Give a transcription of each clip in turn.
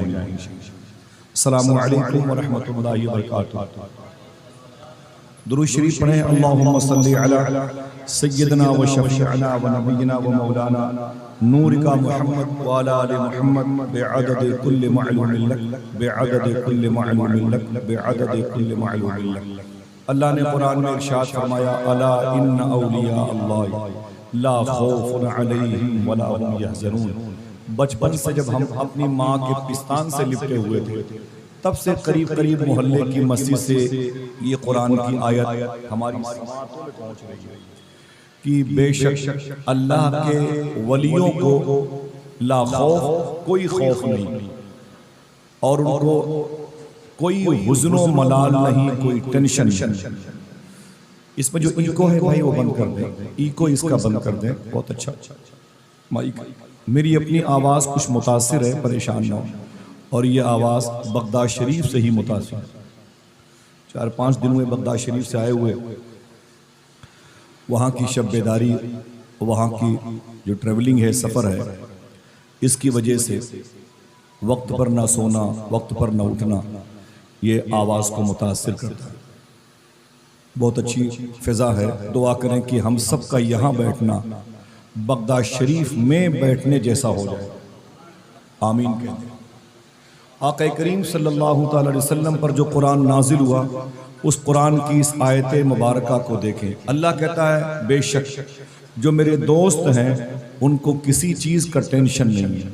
जाएंगे। अस्सलामु अलैकुम व रहमतुल्लाहि व बरकातुहू। दुरूद शरीफ पढ़ें। अल्लाहुम्मा सल्ली अला सय्यदना व शफीअना व नबियना व मौलाना नूरिका मुहम्मद व अला आलि मुहम्मद बिअदद कुल्लि मअलूमिन लक बिअदद कुल्लि मअलूमिन लक बिअदद कुल्लि मअलूमिन लक। अल्लाह ने कुरान में इरशाद फरमाया, अला इन्ना औलिया अल्लाह ला खौफुन अलैहिम वला हुम यहज़नून। बचपन से जब हम अपनी माँ के पिस्तान से लिपटे हुए थे, तब से करीब करीब मोहल्ले की मस्जिद से ये कुरान की आयत हमारी समातों में पहुंच रही है कि बेशक अल्लाह के वलियों को ला खौफ, कोई खौफ नहीं, और उनको कोई हुज़्नो मलाल नहीं, कोई टेंशन नहीं। इसमें जो इको है भाई वो बंद कर दें, इको इसका बंद कर दें। बहुत अच्छा माइक। मेरी अपनी आवाज़ कुछ मुतासिर है, परेशान ना हो। और ये आवाज़ बगदाद शरीफ से ही मुतासिर। 4-5 दिन हुए बगदाद शरीफ से आए हुए। वहाँ की शब बेदारी, वहाँ की जो ट्रैवलिंग है, सफ़र है, इसकी वजह से वक्त पर ना सोना, वक्त पर ना उठना, ये आवाज़ को मुतासिर करता है। बहुत अच्छी फ़िज़ा है। दुआ करें कि हम सब का यहाँ बैठना बगदाद शरीफ में बैठने जैसा हो जाए। आमीन कहते हैं। आक़ा करीम सल्लल्लाहु तआला अलैहि वसल्लम पर जो कुरान नाजिल हुआ, उस कुरान की इस आयत मुबारका को देखें। अल्लाह कहता है, बेशक जो मेरे दोस्त हैं उनको किसी चीज़ का टेंशन नहीं है,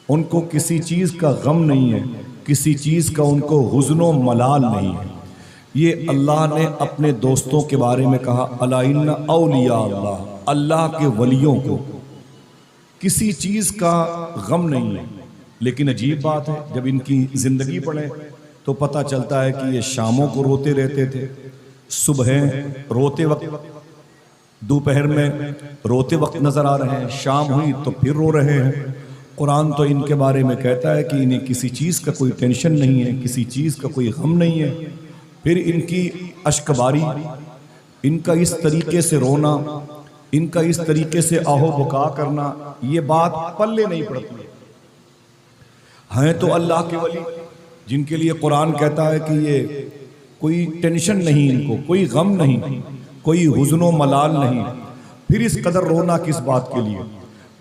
उनको किसी चीज़ का गम नहीं है, किसी चीज़ का उनको हुज़्नो मलाल नहीं है। ये अल्लाह ने अपने दोस्तों के बारे में कहा, अला इन्ना औलिया अल्लाह, अल्लाह के वलियों को किसी चीज़ का गम नहीं है। लेकिन अजीब बात है, जब इनकी ज़िंदगी पढ़े तो पता चलता है कि ये शामों को रोते रहते थे, सुबह रोते वक्त, दोपहर में रोते वक्त नज़र आ रहे हैं, शाम हुई तो फिर रो रहे हैं। कुरान तो इनके बारे में कहता है कि इन्हें किसी चीज़ का कोई टेंशन नहीं है, किसी चीज़ का कोई गम नहीं है। फिर इनकी अश्कबारी, इनका इस तरीके से रोना, इनका इस तरीके से आहो बुका करना, ये बात पल्ले नहीं पड़ती हैं। तो अल्लाह के वली जिनके लिए कुरान कहता है कि ये कोई टेंशन नहीं, इनको कोई गम नहीं, कोई हुज़्नो मलाल नहीं, फिर इस कदर रोना किस बात के लिए?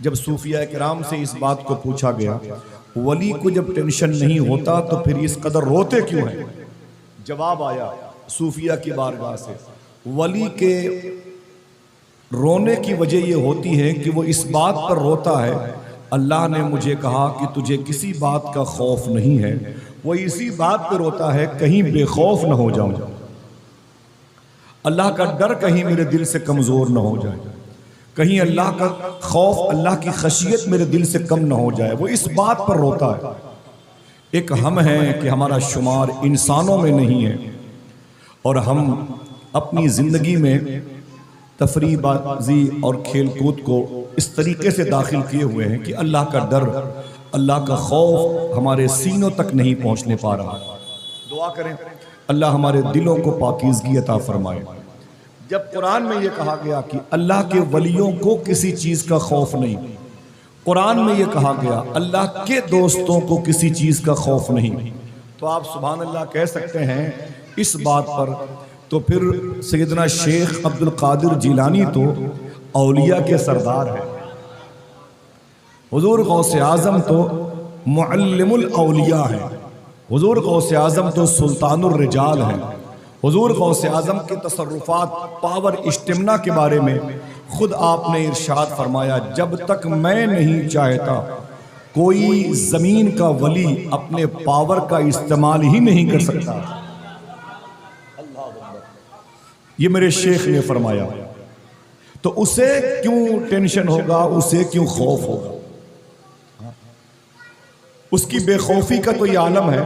जब सूफिया किराम से इस बात को पूछा गया, वली को जब टेंशन नहीं होता तो फिर इस कदर रोते क्यों हैं? जवाब आया सूफिया की बारगाह से, वली के रोने की वजह ये होती है कि वो इस बात पर रोता है, अल्लाह ने मुझे कहा कि तुझे किसी बात का खौफ नहीं है। वो इसी बात पर रोता है, कहीं बेखौफ न हो जाऊं, अल्लाह का डर कहीं मेरे दिल से कमज़ोर न हो जाए, कहीं अल्लाह का खौफ, अल्लाह की खशियत मेरे दिल से कम न हो जाए। वो इस बात पर रोता है। एक हम हैं कि हमारा शुमार इंसानों में नहीं है, और हम अपनी ज़िंदगी में तफरीबाजी और खेल कूद को इस तरीके से दाखिल किए हुए हैं कि अल्लाह का डर, अल्लाह का खौफ हमारे सीनों तक नहीं पहुंचने पा रहा। दुआ करें अल्लाह हमारे दिलों को पाकीज़गी अता फरमाए। जब कुरान में ये कहा गया कि अल्लाह के वलियों को किसी चीज़ का खौफ नहीं, कुरान में ये कहा गया अल्लाह के दोस्तों को किसी चीज़ का खौफ नहीं, तो आप सुभान अल्लाह कह सकते हैं इस बात पर। तो फिर सैयदना शेख अब्दुल कादिर जिलानी तो औलिया के सरदार हैं, हुजूर गौसे आज़म तो मुअल्लिमुल औलिया हैं, हुजूर गौसे आज़म तो सुल्तानुर रिजाल हैं। हुजूर गौसे आज़म के तसर्रुफात, पावर, इस्तिमना के बारे में खुद आपने इरशाद फरमाया, जब तक मैं नहीं चाहता कोई ज़मीन का वली अपने पावर का इस्तेमाल ही नहीं कर सकता। ये मेरे शेख ने फरमाया, तो उसे क्यों टेंशन होगा, उसे क्यों खौफ होगा? उसकी बेखौफी का तो ये आलम है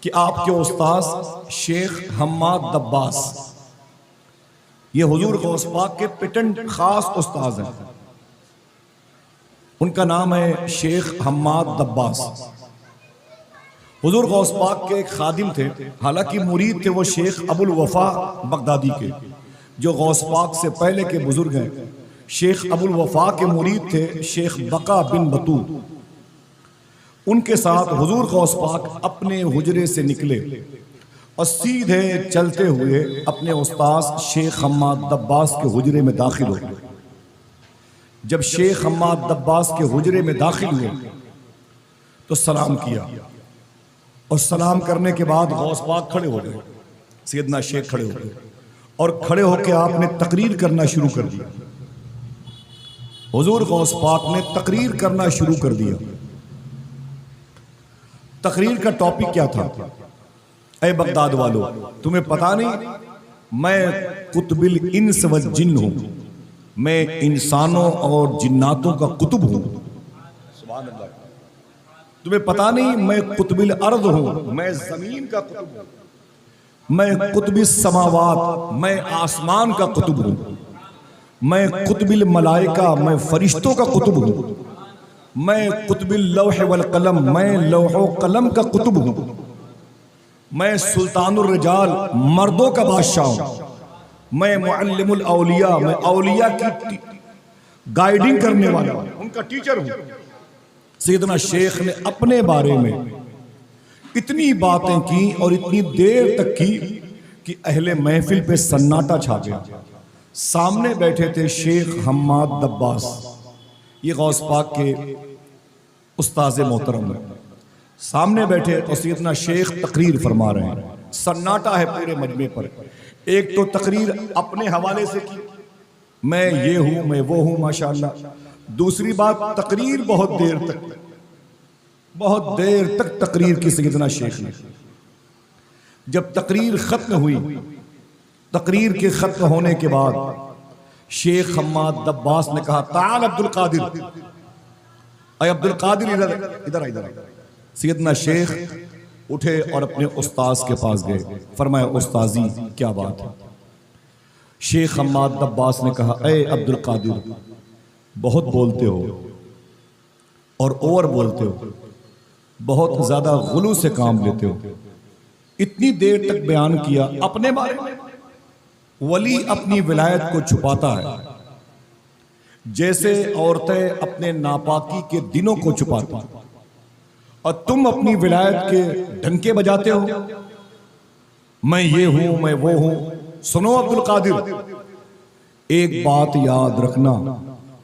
कि आपके उस्ताद शेख हम्माद दब्बास, ये हुजूर गौस पाक के पिटन खास उस्ताद हैं, उनका नाम है शेख हम्माद दब्बास। हुजूर गौस पाक के एक खादिम थे, हालांकि मुरीद थे वो शेख अबुल वफा बगदादी के, जो गौस पाक से पहले के बुजुर्ग हैं। शेख अबुल वफा के मुरीद थे शेख बका बिन बतूत। उनके साथ हुजूर गौस पाक अपने हुजरे से निकले और सीधे चलते हुए अपने उस्ताद शेख हम्माद दब्बास के हुजरे में दाखिल हो गए। जब शेख हम्माद दब्बास के हुजरे में दाखिल हुए तो सलाम किया और सलाम करने के बाद गौस पाक खड़े हो गए। सैयदना शेख खड़े हो गए और खड़े होकर आपने तकरीर करना शुरू कर दिया। हुजूर गौस पाक ने तकरीर करना शुरू कर दिया। तकरीर का टॉपिक क्या था? ऐ बगदाद वालों, तुम्हें पता नहीं मैं कुतुबिल इंस व जिन्न हूं, मैं इंसानों और जिन्नातों का कुतुब हूं। सुभान अल्लाह। तुम्हें पता नहीं मैं कुतुबिल अर्द हूं, मैं जमीन का कुतुब हूं, मैं कुतुबिल समावात, मैं आसमान का कुतुब हूं, मैं कुतुबिल मलाइका, मैं फरिश्तों का कुतुब हूं, मैं कुतुबिल लौह वल कलम, मैं लौह कलम का कुतुब हूं, मैं सुल्तानुर रिजाल, मर्दों का बादशाह हूं, मैं मुअल्लिमुल औलिया, मैं औलिया की गाइडिंग करने वाला हूं, उनका टीचर हूं। सैयदना शेख ने अपने बारे में इतनी बातें की और इतनी देर तक की कि अहले महफिल पे सन्नाटा छा गया। सामने बैठे थे शेख हम्माद दब्बास, ये गौस पाक के उस्ताद मोहतरम है। सामने बैठे और सैयदना शेख तकरीर फरमा रहे हैं। सन्नाटा है पूरे मजमे पर। एक तो तकरीर अपने हवाले से की, मैं ये हूं, मैं वो हूं, माशाअल्लाह। दूसरी बात, तकरीर बहुत देर तक तकरीर की सैयदना शेख ने। जब तकरीर खत्म हुई, तकरीर के खत्म होने के बाद शेख हम्माद दब्बास ने कहा, ताल अब्दुल कादिर, अय अब्दुल कादिर इधर इधर। सैयदना शेख उठे और अपने उस्ताद के पास गए। फरमाया, उस्ताजी क्या बात है? शेख हम्माद दब्बास ने कहा, अय अब्दुल कादिर, बहुत बोलते हो और ओवर बोलते हो, बहुत ज्यादा गुलू से काम लेते हो। इतनी देर तक बयान किया अपने बारे में। वली अपनी विलायत को छुपाता है जैसे औरतें अपने नापाकी के दिनों को छुपाती, और तुम अपनी विलायत के डंके बजाते हो, मैं ये हूं, मैं वो हूं। सुनो अब्दुल कादिर, एक बात याद रखना,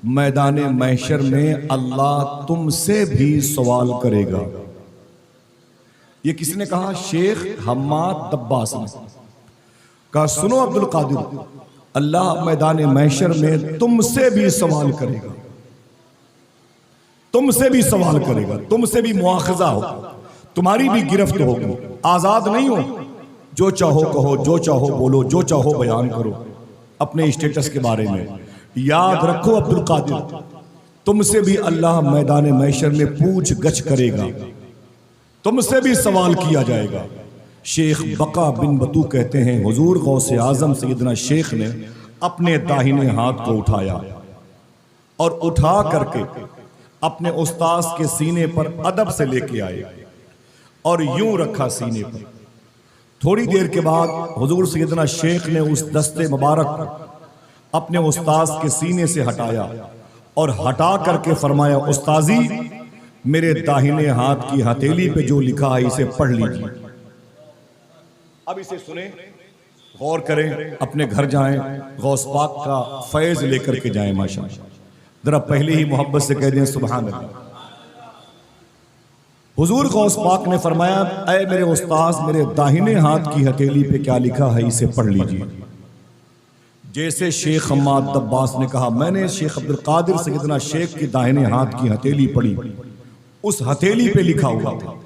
मैदाने महशर में अल्लाह तुमसे भी सवाल करेगा। ये किसने कहा? शेख हम्माद दब्बास ने कहा, सुनो अब्दुल कादिर, अल्लाह मैदाने महशर में तुमसे भी सवाल करेगा, तुमसे भी सवाल करेगा, तुमसे भी मुआखजा हो, तुम्हारी भी गिरफ्त होगी। आजाद नहीं हो, जो चाहो कहो, जो चाहो बोलो, जो चाहो बयान करो अपने स्टेटस के बारे में। याद रखो अब्दुल कादिर, तुमसे भी अल्लाह मैदान महशर में पूछ गछ करेगा, तुमसे भी सवाल किया जाएगा। शेख बका बिन बतू कहते हैं, हुजूर गौसे आजम सैयदना शेख ने अपने दाहिने हाथ को उठाया और उठा करके अपने उस्ताद के सीने पर अदब से लेके आए और यूं रखा सीने पर। थोड़ी देर के बाद हुजूर सैयदना शेख ने उस दस्ते मुबारक अपने उस्ताद के सीने से हटाया और हटा करके फरमाया, उस्ताजी, मेरे दाहिने हाथ की हथेली पे जो लिखा है इसे पढ़ लीजिए। अब इसे सुने, गौर करें, अपने घर जाएं, गौस पाक का फैज लेकर के जाएं। माशाअल्लाह, जरा पहले ही मोहब्बत से कह दें सुभान अल्लाह। हुजूर गौस पाक ने फरमाया, ऐ मेरे उस्ताद, मेरे दाहिने हाथ की हथेली पे क्या लिखा है इसे पढ़ लीजिए। जैसे शेख हम्माद दब्बास ने कहा, मैंने शेख अब्दुल कादिर सैयदना शेख की दाहिने हाथ की हथेली पढ़ी। उस हथेली पे लिखा हुआ था,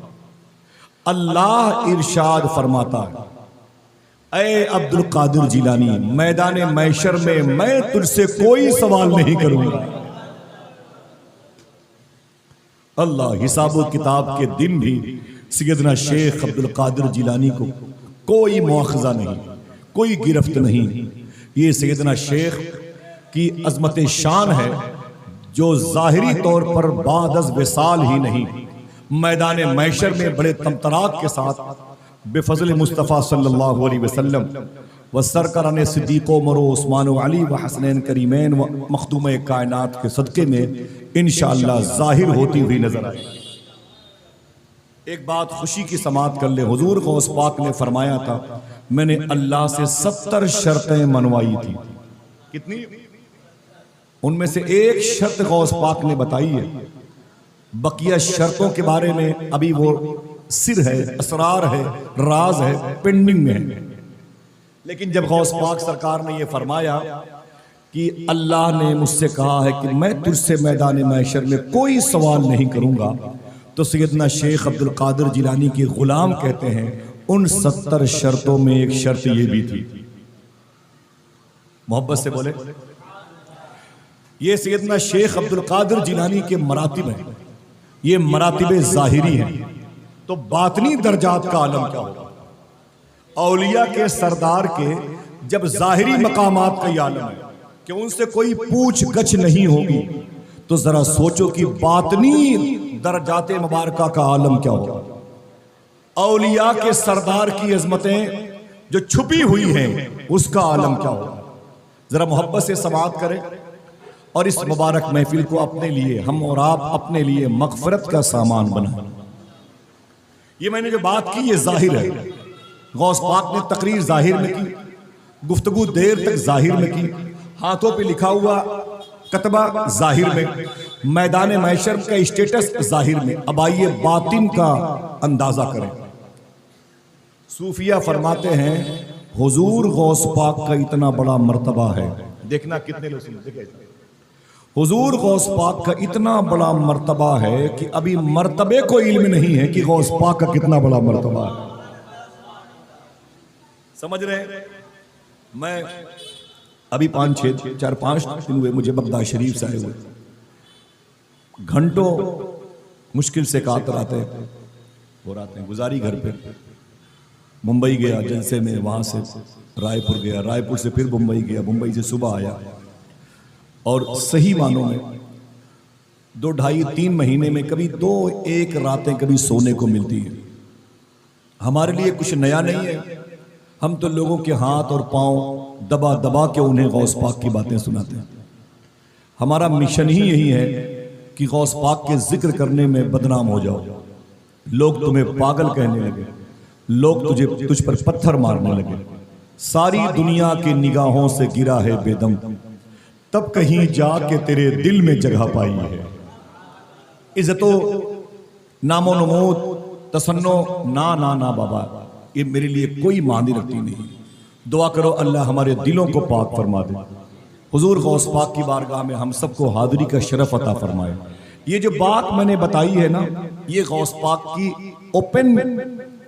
अल्लाह इरशाद फरमाता है, ऐ अब्दुल कादिर जिलानी, मैदान महशर में मैं तुझसे कोई सवाल नहीं करूंगा। अल्लाह, हिसाब किताब के दिन भी सैयदना शेख अब्दुल कादिर जिलानी को कोई मुआखजा नहीं, कोई गिरफ्त नहीं। ये सैयदना शेख की अजमत शान है जो जाहिरी तौर पर बादज विसाल ही नहीं, मैदान महशर में बड़े तमतराक के साथ बेफजल मुस्तफ़ा सल्लल्लाहु अलैहि वसल्लम व सरकरान सिद्दीक़ उमर उस्मान व अली व हसनैन करीमैन व मखदूम कायनात के सदक़े में इंशाअल्लाह ज़ाहिर होती हुई नजर आए। एक बात खुशी की समात कर ले, हुजूर गौस पाक ने फरमाया था मैंने अल्लाह से 70 शर्तें मनवाई थी। कितनी? उनमें से एक शर्त गौस पाक ने बताई है, बकिया शर्तों के बारे में अभी वो सिर है, असरार है, राज है, पेंडिंग में है। लेकिन जब गौस पाक सरकार ने ये फरमाया कि अल्लाह ने मुझसे कहा है कि मैं तुझसे मैदान महशर में कोई सवाल नहीं करूंगा, तो सैयदना शेख अब्दुल कादिर जिलानी के गुलाम कहते हैं उन 70 शर्तों में एक शर्त ये भी थी। मोहब्बत से बोले, ये सैयदना शेख अब्दुल कादिर जिलानी के मरातिब हैं, ये मरातिब ज़ाहिरी हैं, तो बातनी दर्जात का आलम क्या होगा? औलिया के सरदार के जब ज़ाहिरी मकामात का आलम है कि उनसे कोई पूछ गछ नहीं होगी, तो जरा सोचो कि बातनी दर्जाते मुबारका का आलम क्या होगा? औलिया के सरदार की अजमतें जो छुपी हुई हैं उसका आलम क्या होगा? जरा मोहब्बत से समाअत करें और इस मुबारक महफिल को अपने लिए, हम और आप अपने लिए मगफरत का सामान बनाएं। ये मैंने जो बात की ये जाहिर है, गौस पाक ने तकरीर जाहिर में की, गुफ्तगू देर तक जाहिर में की, हाथों पे लिखा हुआ कतबा जाहिर में, मैदान महशर का स्टेटस जाहिर में। अब आइए बातिन का अंदाजा करें। सूफिया फरमाते हैं हुजूर गौस पाक का इतना बड़ा मर्तबा है, देखना कितने लोग सुनते, हुजूर गौस पाक का इतना बड़ा मर्तबा है कि अभी मर्तबे को इल्म नहीं है कि गौस पाक का कितना बड़ा मर्तबा है। समझ रहे हैं? मैं अभी 4-5 दिन हुए मुझे बगदाद शरीफ से आए हुए, घंटों मुश्किल से कातर आते हैं, गुजारी घर पे। मुंबई गया जलसे में, वहां से रायपुर गया, रायपुर से फिर मुंबई गया, मुंबई से सुबह आया, और सही मानों में 2 ढाई 3 महीने में कभी 2-1 रातें कभी सोने को मिलती है। हमारे लिए कुछ नया नहीं है, हम तो लोगों के हाथ और पांव दबा दबा के उन्हें गौस पाक की बातें सुनाते हैं। हमारा मिशन ही यही है कि गौस पाक के जिक्र करने में बदनाम हो जाओ, लोग तुम्हें पागल कहने लगे, लोग तुझ पर पत्थर मारने लगे, सारी दुनिया की निगाहों से गिरा है बेदम, तब कहीं जाके तेरे दिल में जगह पाई है। इज्जतो नामो नमोद तसन्नो ना ना ना बाबा, ये मेरे लिए कोई मानी रखती नहीं। दुआ करो अल्लाह हमारे दिलों को पाक फरमा दे, हुजूर गौस पाक की बारगाह में हम सबको हाजिरी का शरफ अता फरमाए। ये जो बात मैंने बताई है ना, ये गौस पाक की ओपन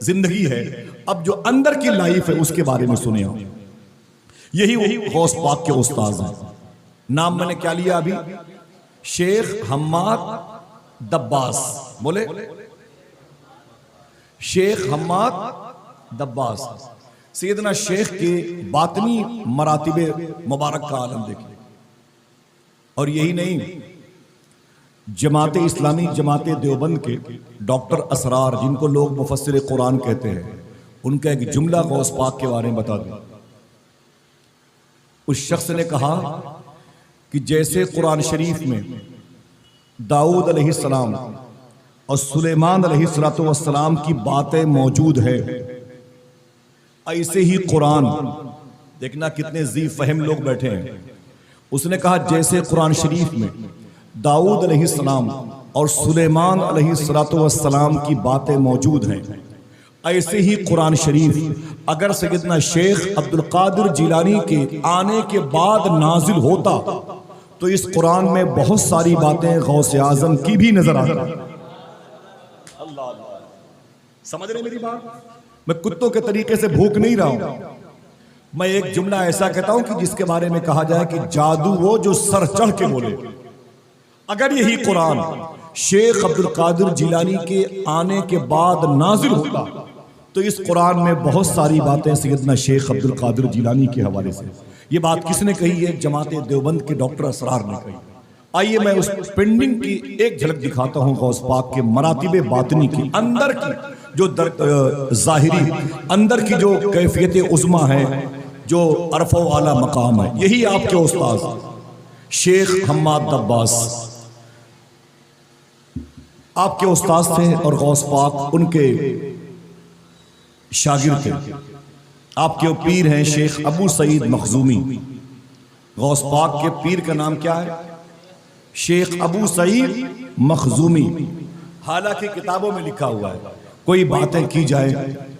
जिंदगी है। अब जो अंदर की लाइफ है उसके बारे में सुने हो, यही गौस पाक के उस्ताद हैं। नाम मैंने क्या लिया अभी? शेख हम्माद दब्बास। बोले शेख हम्माद दब्बास। सैयदना शेख के बातनी मरातिबे मुबारक का आलम देखिए। और यही नहीं, जमाते इस्लामी जमाते देवबंद के डॉक्टर असरार, जिनको लोग मुफस्सिर कुरान कहते हैं, उनका एक जुमला गौस पाक के बारे में बता दूं। उस शख्स ने कहा कि जैसे कुरान शरीफ में दाऊद अलैहिस्सलाम और सुलेमान अलैहिस्सलाम की बातें मौजूद है, ऐसे ही कुरान, देखना कितने जी फहम लोग बैठे हैं। उसने कहा जैसे कुरान शरीफ में दाऊद अलैहिस्सलाम और सुलेमान अलैहिस्सलाम की बातें मौजूद हैं, ऐसे ही कुरान शरीफ अगर सैयदना शेख अब्दुल कादिर जिलानी के आने के बाद नाजिल होता तो इस कुरान में बहुत सारी बातें गौसे आजम की भी नजर आती। अल्लाह, समझ रहे मेरी बात? मैं कुत्तों के तरीके से भूख नहीं रहा हूं। मैं एक जुमला ऐसा कहता हूं कि जिसके बारे में कहा जाए कि जादू वो जो सर चढ़ के बोले। अगर यही कुरान शेख अब्दुल कादिर जिलानी के आने के बाद नाजिल होता तो इस कुरान में बहुत सारी बातें सैयदना शेख अब्दुल कादिर जिलानी के हवाले से। ये बात किसने कही है? जमाते देवबंद के डॉक्टर असरार ने कही। आइए मैं उस पेंडिंग की एक झलक दिखाता हूं गौस पाक के मरातिबे बातनी की, अंदर की जो जाहिरी, अंदर की जो कैफियत उज़्मा है, जो अरफ़ो आला मकाम है। यही आपके उस्ताद शेख हम्माद दब्बास। आपके उस्ताद थे और गौस पाक उनके शागिर्द थे। आपके पीर हैं शेख अबू सईद मखजूमी। गौस पाक के पीर का नाम क्या है? शेख अबू सईद मखजूमी। हालांकि किताबों में लिखा हुआ है, कोई बातें की जाए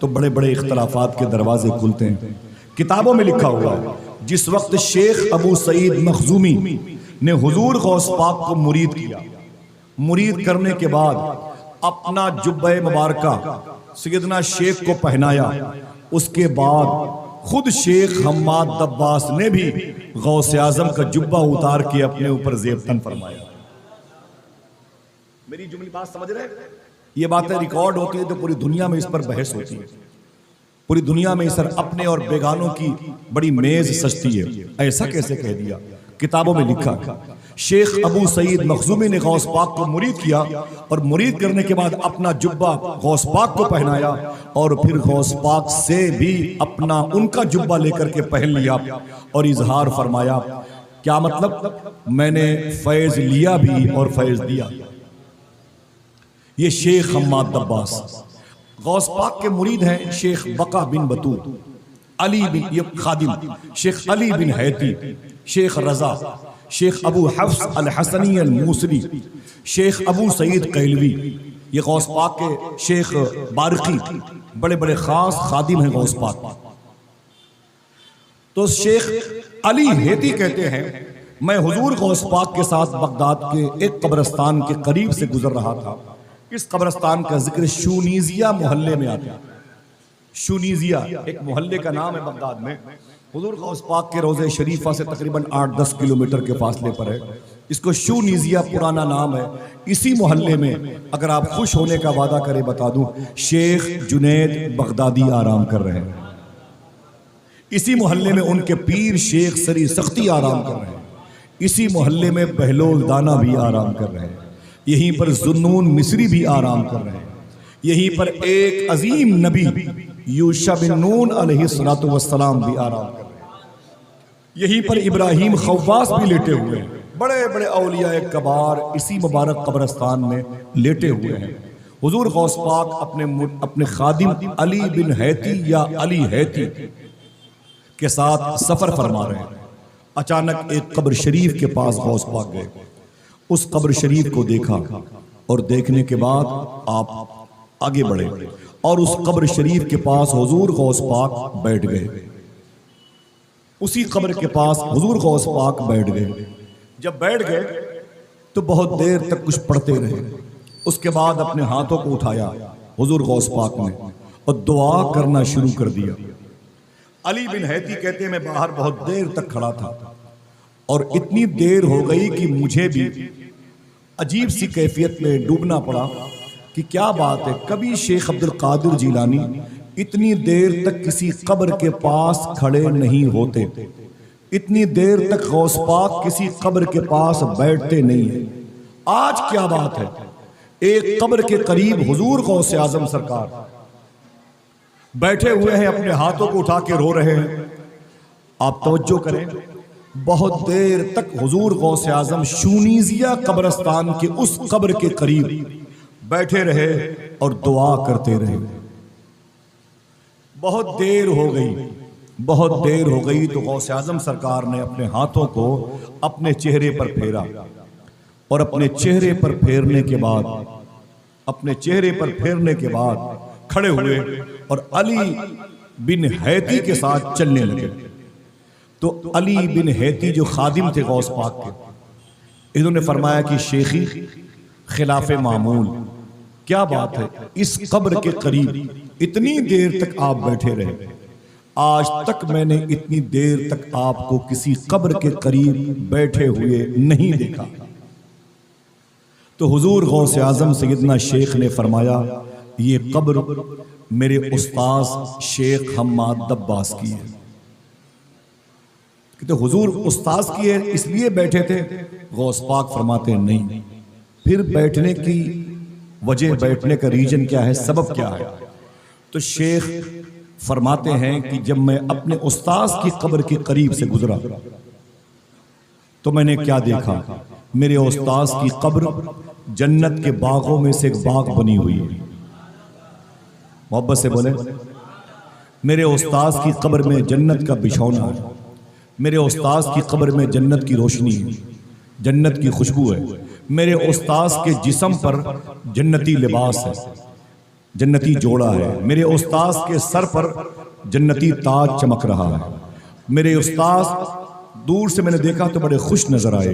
तो बड़े बड़े इख्तलाफात के दरवाजे खुलते हैं। किताबों में लिखा हुआ है जिस वक्त शेख अबू सईद मखजूमी ने हुजूर गौस पाक को मुरीद किया, मुरीद करने के बाद अपना जुब्बे मुबारका सैयदना शेख को पहनाया, उसके बाद खुद शेख हम्माद दब्बास ने भी गौस आजम का जुब्बा उतार के अपने ऊपर ज़ेबतन फरमाया। मेरी जुमली बात समझ रहे? ये बातें रिकॉर्ड होती है तो पूरी दुनिया में इस पर बहस होती है, पूरी दुनिया में इस पर अपने और बेगानों की बड़ी मेज सजती है। ऐसा कैसे कह दिया? किताबों में लिखा शेख अबू सईद मखजूमी ने गौस पाक को मुरीद किया और मुरीद करने के बाद अपना जुब्बा गौस पाक को पहनाया और फिर गौस पाक से भी अपना उनका जुब्बा लेकर के पहन लिया और इजहार फरमाया। क्या मतलब? मैंने फैज लिया भी और फैज दिया। ये शेख हम्माद दब्बास गौस पाक के मुरीद हैं। शेख बका बिन बतूत, अली बिन ये खादिम, शेख अली बिन हैती, शेख रजा, शेख अबू हफ्स अल हसनी अल मूसली, शेख अबू सईद कैलवी, ये गौस पाक के शेख बारकी, बड़े बड़े खास खादिम हैं गौस पाक। तो शेख अली हैती कहते हैं, मैं हुजूर गौस पाक के साथ बगदाद के एक कब्रिस्तान के करीब से गुजर रहा था। इस कब्रिस्तान का जिक्र शूनीजिया मोहल्ले में आता है। शूनीजिया एक मोहल्ले का नाम है बगदाद में। हुजूर गौस पाक के रोज़े शरीफा से तकरीबन 8-10 किलोमीटर के फासले पर है। इसको शूनीजिया पुराना नाम है। इसी मोहल्ले में अगर आप खुश होने का वादा करें बता दूं, शेख जुनैद बगदादी आराम कर रहे हैं। इसी मोहल्ले में उनके पीर शेख सरी सख्ती आराम कर रहे हैं। इसी मोहल्ले में बहलोल दाना भी आराम कर रहे हैं। यहीं पर जुन्नून मिस्री भी आराम कर रहे हैं। यहीं पर एक अजीम नबी यूशा बिन नून अलैहिस्सलातु वस्सलाम भी आराम कर रहे हैं। यहीं पर इब्राहिम खव्वास भी लेटे हुए हैं। बड़े बड़े औलिया कबार इसी मुबारक कब्रिस्तान में लेटे हुए हैं। हुजूर गौस पाक अपने खादिम अली बिन हैती या अली हैती के साथ सफर फरमा रहे हैं। अचानक एक कब्र शरीफ के पास गौस पाक गए। उस कब्र शरीफ को देखा और देखने के बाद आप आगे बढ़े और उस कब्र शरीफ के पास हुजूर गौस पाक बैठ गए। उसी कब्र के पास हुजूर गौस पाक बैठ गए। जब बैठ गए तो बहुत देर तक कुछ पढ़ते रहे। उसके बाद अपने हाथों को उठाया हुजूर गौस पाक ने और दुआ करना शुरू कर दिया। अली बिन हैती कहते हैं, मैं बाहर बहुत देर तक खड़ा था और इतनी देर हो गई कि मुझे भी अजीब सी कैफियत में डूबना पड़ा कि क्या बात है, कभी शेख अब्दुल कादिर जिलानी इतनी देर तक किसी कब्र के पास खड़े नहीं होते, इतनी देर तक गौस पाक किसी कब्र के पास बैठते नहीं है। आज क्या बात है, एक कब्र के करीब हुजूर गौस आजम सरकार बैठे हुए हैं, अपने हाथों को उठा के रो रहे हैं। आप तवज्जो करें, बहुत देर तक हुजूर गौस आजम शूनीजिया कब्रिस्तान के उस कब्र के करीब बैठे रहे और दुआ करते रहे। बहुत देर हो गई, बहुत देर हो गई तो गौस आजम सरकार ने अपने हाथों को अपने चेहरे पर फेरा और अपने चेहरे पर फेरने के बाद, अपने चेहरे पर फेरने के बाद खड़े हुए और अली बिन हैती के साथ चलने लगे। तो अली बिन हैती जो खादिम थे गौस पाक के, इन्होंने फरमाया कि शेखी खिलाफ मामूल, क्या बात है, इस कब्र के करीब इतनी देर तक आप बैठे रहे, आज तक मैंने इतनी देर तक आपको किसी कब्र के करीब बैठे हुए नहीं देखा। तो हुजूर गौस आजम सैयदना शेख ने फरमाया, ये कब्र मेरे उस्ताद शेख हम्माद दब्बास की है। तो हुजूर उस्ताद की है इसलिए बैठे थे? गौस पाक फरमाते नहीं। फिर बैठने की वजह, बैठने का रीजन क्या है, सबब क्या है? तो शेख फरमाते हैं कि जब मैं अपने उस्ताद की कब्र के करीब से गुजरा तो मैंने क्या देखा, मेरे उस्ताद की कब्र जन्नत के बागों में से एक बाग बनी हुई है। मोहब्बत से बोले, मेरे उस्ताद की कब्र में जन्नत का बिछौना है, मेरे उस्ताद की कब्र में जन्नत की रोशनी है, जन्नत की खुशबू है, मेरे उस्ताद के जिस्म पर जन्नती लिबास है, जन्नती जोड़ा है, मेरे उस्ताद के सर पर जन्नती ताज चमक रहा है। मेरे उस्ताद दूर से मैंने देखा तो बड़े खुश नजर आए।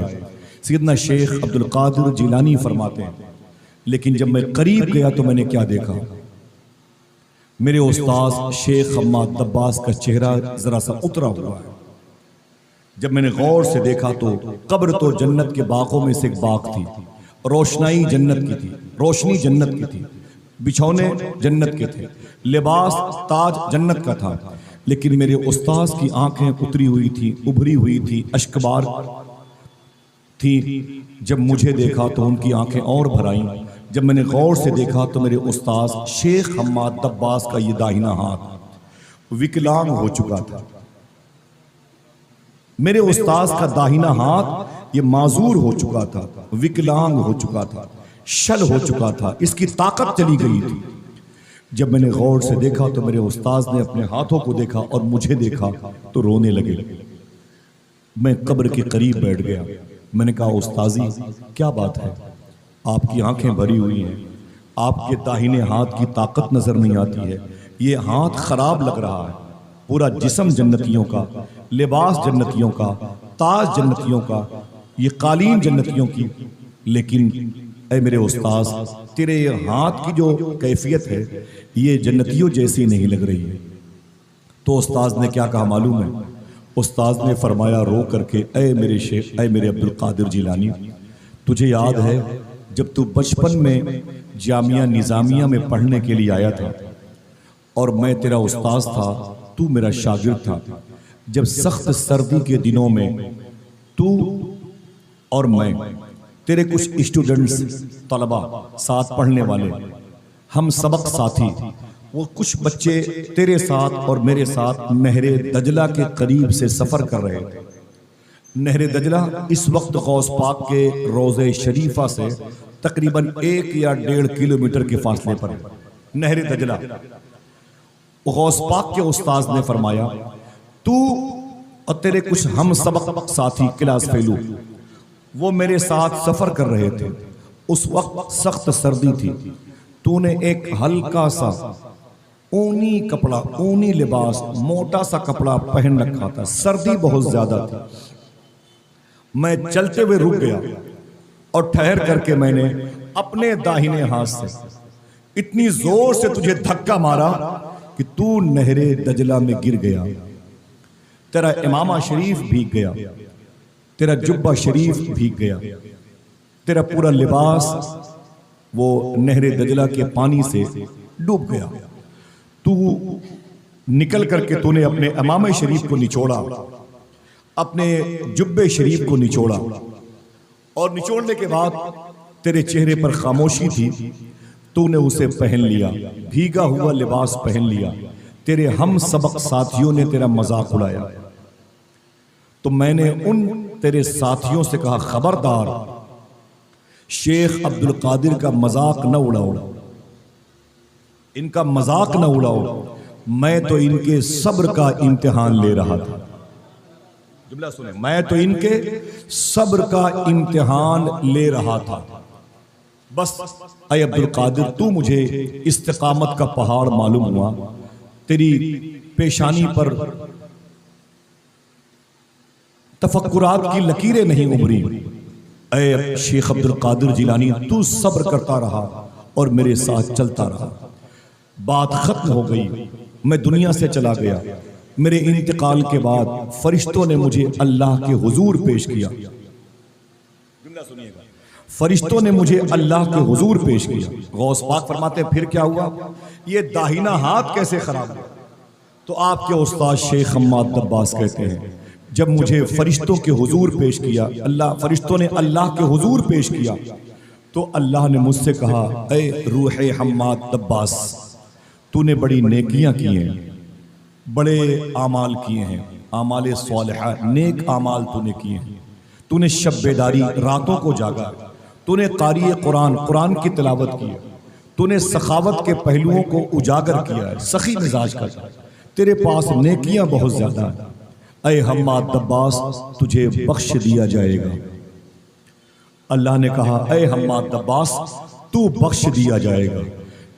सैयदना शेख अब्दुल कादिर जिलानी फरमाते हैं, लेकिन जब मैं करीब गया तो मैंने क्या देखा, मेरे उस्ताद शेख हम्माद दब्बास का चेहरा जरा सा उतरा हुआ है। जब मैंने गौर से देखा तो कब्र तो जन्नत के बागों में से एक बाग थी, रोशनाई जन्नत की थी, रोशनी जन्नत की थी, बिछौने जन्नत के थे, लिबास ताज जन्नत का था, लेकिन मेरे उस्ताद की आंखें उतरी हुई थी, उभरी हुई थी, अश्कबार थी। जब मुझे देखा तो उनकी आंखें और भर आईं। जब मैंने गौर से देखा तो मेरे उस्ताद शेख हम्माद दब्बास का ये दाहिना हाथ विकलांग हो चुका था। मेरे उस्ताद का दाहिना हाथ ये माजूर हो चुका था, विकलांग हो चुका था, शल हो चुका था, इसकी ताकत चली गई थी। जब मैंने गौर से देखा तो मेरे उस्ताद ने अपने हाथों को देखा और मुझे देखा तो रोने लगे। मैं कब्र के करीब बैठ गया। मैंने कहा, उस्ताजी क्या बात है, आपकी आंखें भरी हुई हैं, आपके दाहिने हाथ की ताकत नजर नहीं आती है, ये हाथ खराब लग रहा है, पूरा जिस्म जन्नतियों का, लिबास जन्नतियों का, ताज जन्नतियों का, ये कालीन जन्नतियों की, लेकिन ऐ मेरे उस्ताद, तेरे हाथ की जो कैफियत है ये जन्नतियों जैसी नहीं लग रही है। तो उस्ताद ने क्या कहा मालूम है? उस्ताद ने फरमाया रो करके, ऐ मेरे शेख, ऐ मेरे अब्दुल कादिर जिलानी, तुझे याद है जब तू बचपन में जामिया निज़ामिया में पढ़ने के लिए आया था और मैं तेरा उस्ताद था, तू मेरा शागिर्द था। जब सख्त सर्दी के दिनों में तू और मैं, तेरे कुछ स्टूडेंट्स तलबा साथ पढ़ने वाले, हम सबक साथी, वो कुछ बच्चे तेरे साथ और मेरे साथ नहरे दजला के करीब से सफर कर रहे थे। नहरे दजला इस वक्त गौस पाक के रोज़े शरीफा से तकरीबन 1 या 1.5 किलोमीटर के फासले पर है नहरे दजला। गौस पाक के उस्ताद ने फरमाया, तू और तेरे कुछ हम सबक साथी क्लास फेलू वो मेरे साथ सफर कर रहे थे। उस वक्त सख्त सर्दी थी, तूने एक हल्का सा ऊनी कपड़ा, ऊनी लिबास, मोटा सा कपड़ा पहन रखा था, सर्दी बहुत ज्यादा थी। मैं चलते हुए रुक गया और ठहर करके मैंने अपने दाहिने हाथ से इतनी जोर से तुझे धक्का मारा कि तू नहरे दजला में गिर गया। तेरा इमामा शरीफ भीग गया, तेरा जुब्बा शरीफ भीग गया, तेरा पूरा लिबास वो नहरे दजला के पानी से डूब गया। तू निकल करके तूने अपने इमामे शरीफ को निचोड़ा, अपने जुब्बे शरीफ को निचोड़ा, और निचोड़ने के बाद तेरे चेहरे पर खामोशी थी, तूने उसे पहन लिया, भीगा हुआ लिबास पहन लिया। तेरे हम सबक साथियों ने तेरा मजाक उड़ाया, तो मैंने उन तेरे साथियों से कहा, खबरदार शेख अब्दुल कादिर का मजाक न उड़ाओ, इनका मजाक न उड़ाओ, मैं तो इनके सब्र का इम्तिहान ले रहा था। जुमला सुने, मैं तो इनके सब्र का इम्तिहान ले रहा था। बस ऐ अब्दुल कादिर, तू मुझे इस्तिकामत का पहाड़ मालूम हुआ, तेरी पेशानी पर तफक्कुरात की लकीरें नहीं उभरी। ऐ शेख अब्दुल कादिर जिलानी, तू सब्र करता रहा और मेरे साथ चलता रहा। बात खत्म हो गई, मैं दुनिया से चला गया। मेरे इंतकाल के बाद फरिश्तों ने मुझे अल्लाह के हुजूर पेश किया। फरिश्तों ने मुझे अल्लाह के हुजूर पेश किया। गौस पाक फरमाते, फिर क्या हुआ? ये दाहिना हाथ कैसे खराब हुआ? तो आपके उस्ताद शेख हम्माद दब्बास कहते हैं, जब मुझे फरिश्तों के हुजूर पेश किया, अल्लाह फरिश्तों ने अल्लाह के हुजूर पेश किया, तो अल्लाह ने मुझसे कहा, ऐ रूहे हम्माद दब्बास, तूने बड़ी नेकियां की हैं, बड़े आमाल किए हैं, आमाल सालिहा, नेक आमाल तूने किए हैं। तूने शब बेदारी, रातों को जागा, तूने कारी कुरान, कुरान की तिलावत की है, तूने सखावत के पहलुओं को उजागर किया है, सखी मिजाज का, तेरे पास नेकियां बहुत ज्यादा है। ऐ हम्माद दब्बास, तुझे बख्श दिया जाएगा। अल्लाह ने कहा, ऐ हम्माद दब्बास, तू बख्श दिया जाएगा,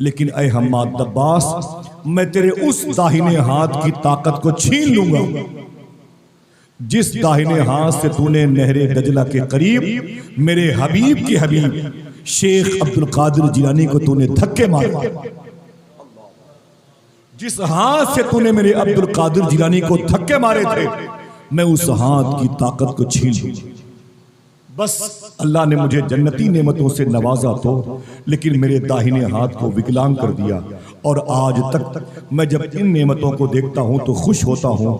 लेकिन ऐ हम्माद दब्बास, मैं तेरे उस दाहिने हाथ की ताकत को छीन लूंगा जिस दाहिने हाथ से तूने नहरे दजला के करीब मेरे हबीब के हबीब शेख अब्दुल कादिर जिलानी को तूने धक्के मारे। जिस हाथ से तूने मेरे अब्दुल कादिर जिलानी को धक्के मारे थे, मैं उस हाथ की ताकत को छीन लूंगा। बस अल्लाह ने मुझे जन्नती नेमतों से नवाजा तो, लेकिन मेरे दाहिने हाथ को विकलांग कर दिया। और आज तक मैं जब इन नेमतों को देखता हूं तो खुश होता हूं,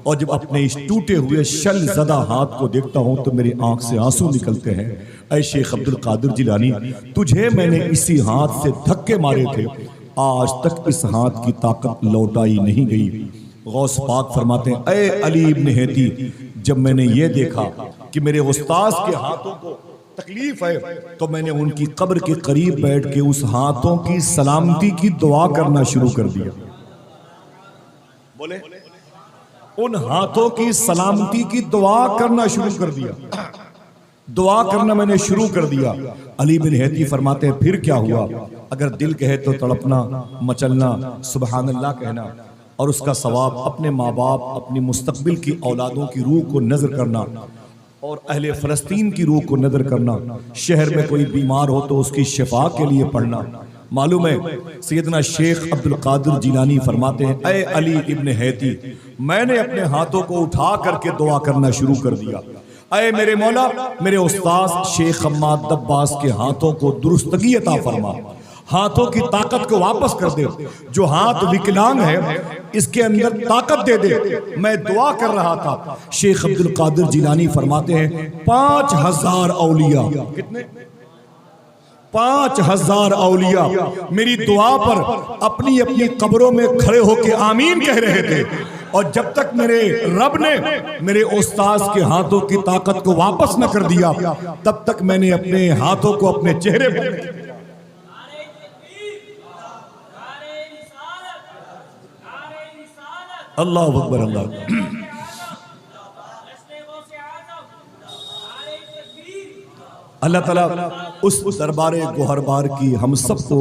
और जब अपने इस टूटे हुए शल ज़दा हाथ को देखता हूं तो मेरी आंख से आंसू निकलते हैं। ऐ शेख अब्दुल कादिर जिलानी, तुझे मैंने इसी हाथ से धक्के मारे थे, आज तक इस हाथ की ताकत लौटाई नहीं गई। गौस पाक फरमाते हैं, ऐ अली इब्न हैती, जब मैंने ये देखा कि मेरे उस्ताद के हाथों को तकलीफ है, तो मैंने उनकी कब्र के करीब बैठ के उस हाथों की सलामती की दुआ करना शुरू कर दिया। बोले, उन हाथों की सलामती की दुआ करना शुरू कर दिया। दुआ करना मैंने शुरू कर दिया। अली बिन हैती फरमाते हैं, फिर क्या हुआ? अगर दिल कहे तो तड़पना, मचलना, सुबहान अल्लाह कहना, और उसका सवाब अपने माँ बाप, अपनी मुस्तकबिल की औलादों की रूह को नजर करना, और अहले फ़लस्तीन की रूह को नजर करना। शहर में कोई बीमार हो तो उसकी शिफा के लिए पढ़ना। मालूम है, सैयदना शेख अब्दुल कादिर जिलानी फरमाते हैं, ऐ अली इब्न हैती, मैंने अपने हाथों को उठा करके दुआ करना शुरू कर दिया। ऐ मेरे मौला, मेरे उस्ताद शेख हम्माद दब्बास के हाथों को दुरुस्तगी अता फरमा, हाथों की ताकत को वापस कर दे। जो हाथ विकलांग है इसके अंदर ताकत दे दे। मैं दुआ कर रहा था। शेख अब्दुल कादिर जिलानी फरमाते हैं, 5000 औलिया, कितने? 5000 औलिया मेरी दुआ पर अपनी अपनी कब्रों में खड़े होकर आमीन कह रहे थे। और जब तक मेरे रब ने मेरे उस्ताद के हाथों की ताकत को वापस न कर दिया, तब तक मैंने अपने हाथों को अपने चेहरे पर। अल्लाह अकबर, अल्लाह। अल्लाह ताला उस दरबारे गोहरबार की हम सबको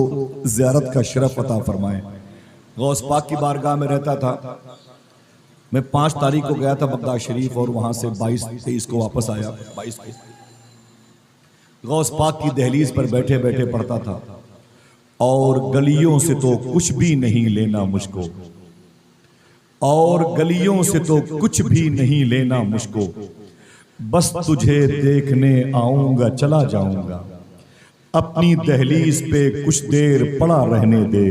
ज़ियारत का शरफ अता फरमाए। गौस पाक की बारगाह में रहता था। मैं 5 तारीख को गया था बगदाद शरीफ, और वहां से 22-23 को वापस आया। 22 को गौस पाक की दहलीज पर बैठे बैठे पढ़ता था, और गलियों से तो कुछ भी नहीं लेना मुझको, और गलियों से तो कुछ भी नहीं लेना मुझको, बस तुझे देखने आऊंगा चला जाऊंगा, अपनी दहलीज पे कुछ देर पड़ा रहने दे,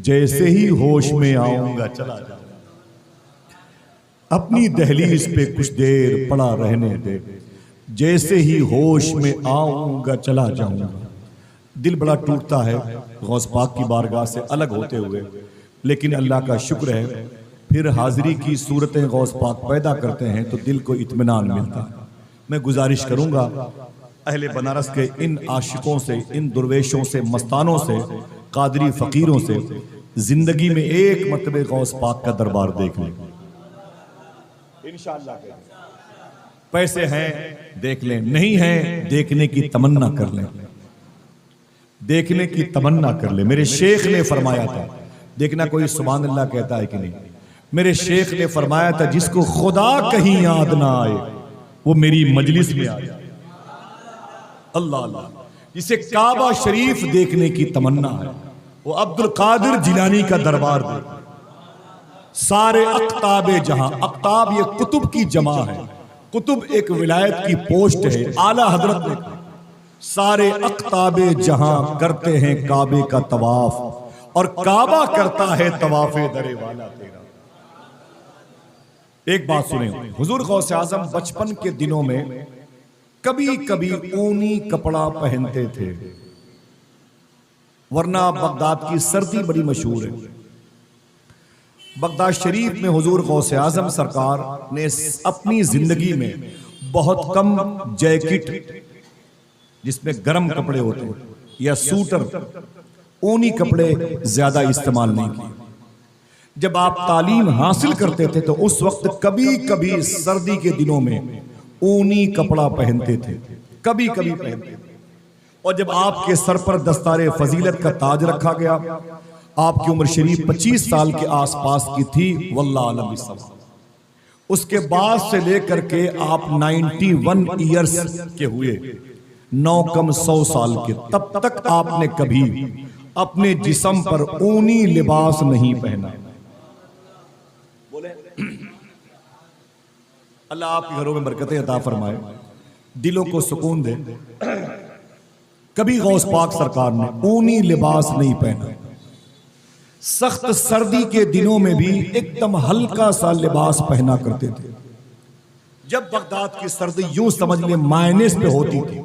जैसे ही होश में आऊंगा चला जाऊंगा, अपनी दहलीज पे कुछ देर पड़ा रहने दे, जैसे ही होश में आऊंगा चला जाऊंगा। दिल बड़ा टूटता है गौस पाक की बारगाह से अलग होते हुए, लेकिन अल्लाह का शुक्र है, फिर हाजिरी की सूरतें गौस पाक पैदा करते हैं तो दिल को इत्मीनान मिलता है। मैं गुजारिश करूंगा अहले बनारस के इन आशिकों से, इन दुर्वेशों से, मस्तानों से, कादरी फकीरों से, जिंदगी में एक मरतबे गौस पाक का दरबार देख लें इंशाअल्लाह। पैसे हैं देख लें, नहीं हैं देखने की तमन्ना कर लें, देखने की तमन्ना कर ले। मेरे शेख ने फरमाया था, देखना कोई सुभान अल्लाह कहता है कि नहीं, मेरे शेख ने फरमाया था, जिसको खुदा कहीं याद ना आए वो मेरी मजलिस में आ जाए। अल्लाह अल्लाह। जिसे काबा शरीफ देखने की तमन्ना है वो अब्दुल कादिर जिलानी का दरबार दे। सारे अख्ताबे जहां, अख्ताब ये कुतुब की जमा है, कुतुब एक विलायत की पोस्ट है। आला हजरत ने सारे अख्ताबे जहां करते हैं काबे का तवाफ, और काबा करता है तवाफे दरे वाला तेरा। एक बात सुने, हुजूर गौसे आजम बचपन के दिनों में कभी कभी ऊनी कपड़ा पहनते थे, वरना बगदाद की सर्दी बड़ी मशहूर है। बगदाद शरीफ में हुजूर गौसे आजम सरकार ने अपनी जिंदगी में बहुत कम जैकेट, जिसमें गर्म कपड़े होते हैं, या सूटर, ऊनी कपड़े ज्यादा इस्तेमाल नहीं किए। जब आप तालीम हासिल करते थे तो उस वक्त कभी कभी सर्दी के दिनों में ऊनी कपड़ा पहनते थे, कभी कभी पहनते थे। और जब आपके सर पर दस्तारे फजीलत का ताज रखा गया, आपकी उम्र शरीफ 25 साल के आसपास की थी, वल्लाह आलम बिस्सवाब। उसके बाद से लेकर के आप 91 ईयर्स के हुए, 9 कम 100 साल के, तब तक आपने कभी अपने जिस्म पर ऊनी लिबास नहीं पहना। बोले अल्लाह आपके घरों में बरकतें अता फरमाए, दिलों को सुकून दे। कभी गौस पाक सरकार ने ऊनी लिबास नहीं पहना। सख्त सर्दी के दिनों में भी एकदम हल्का सा लिबास पहना करते थे। जब बगदाद की सर्दी यूं समझ ले माइनस पे होती थी,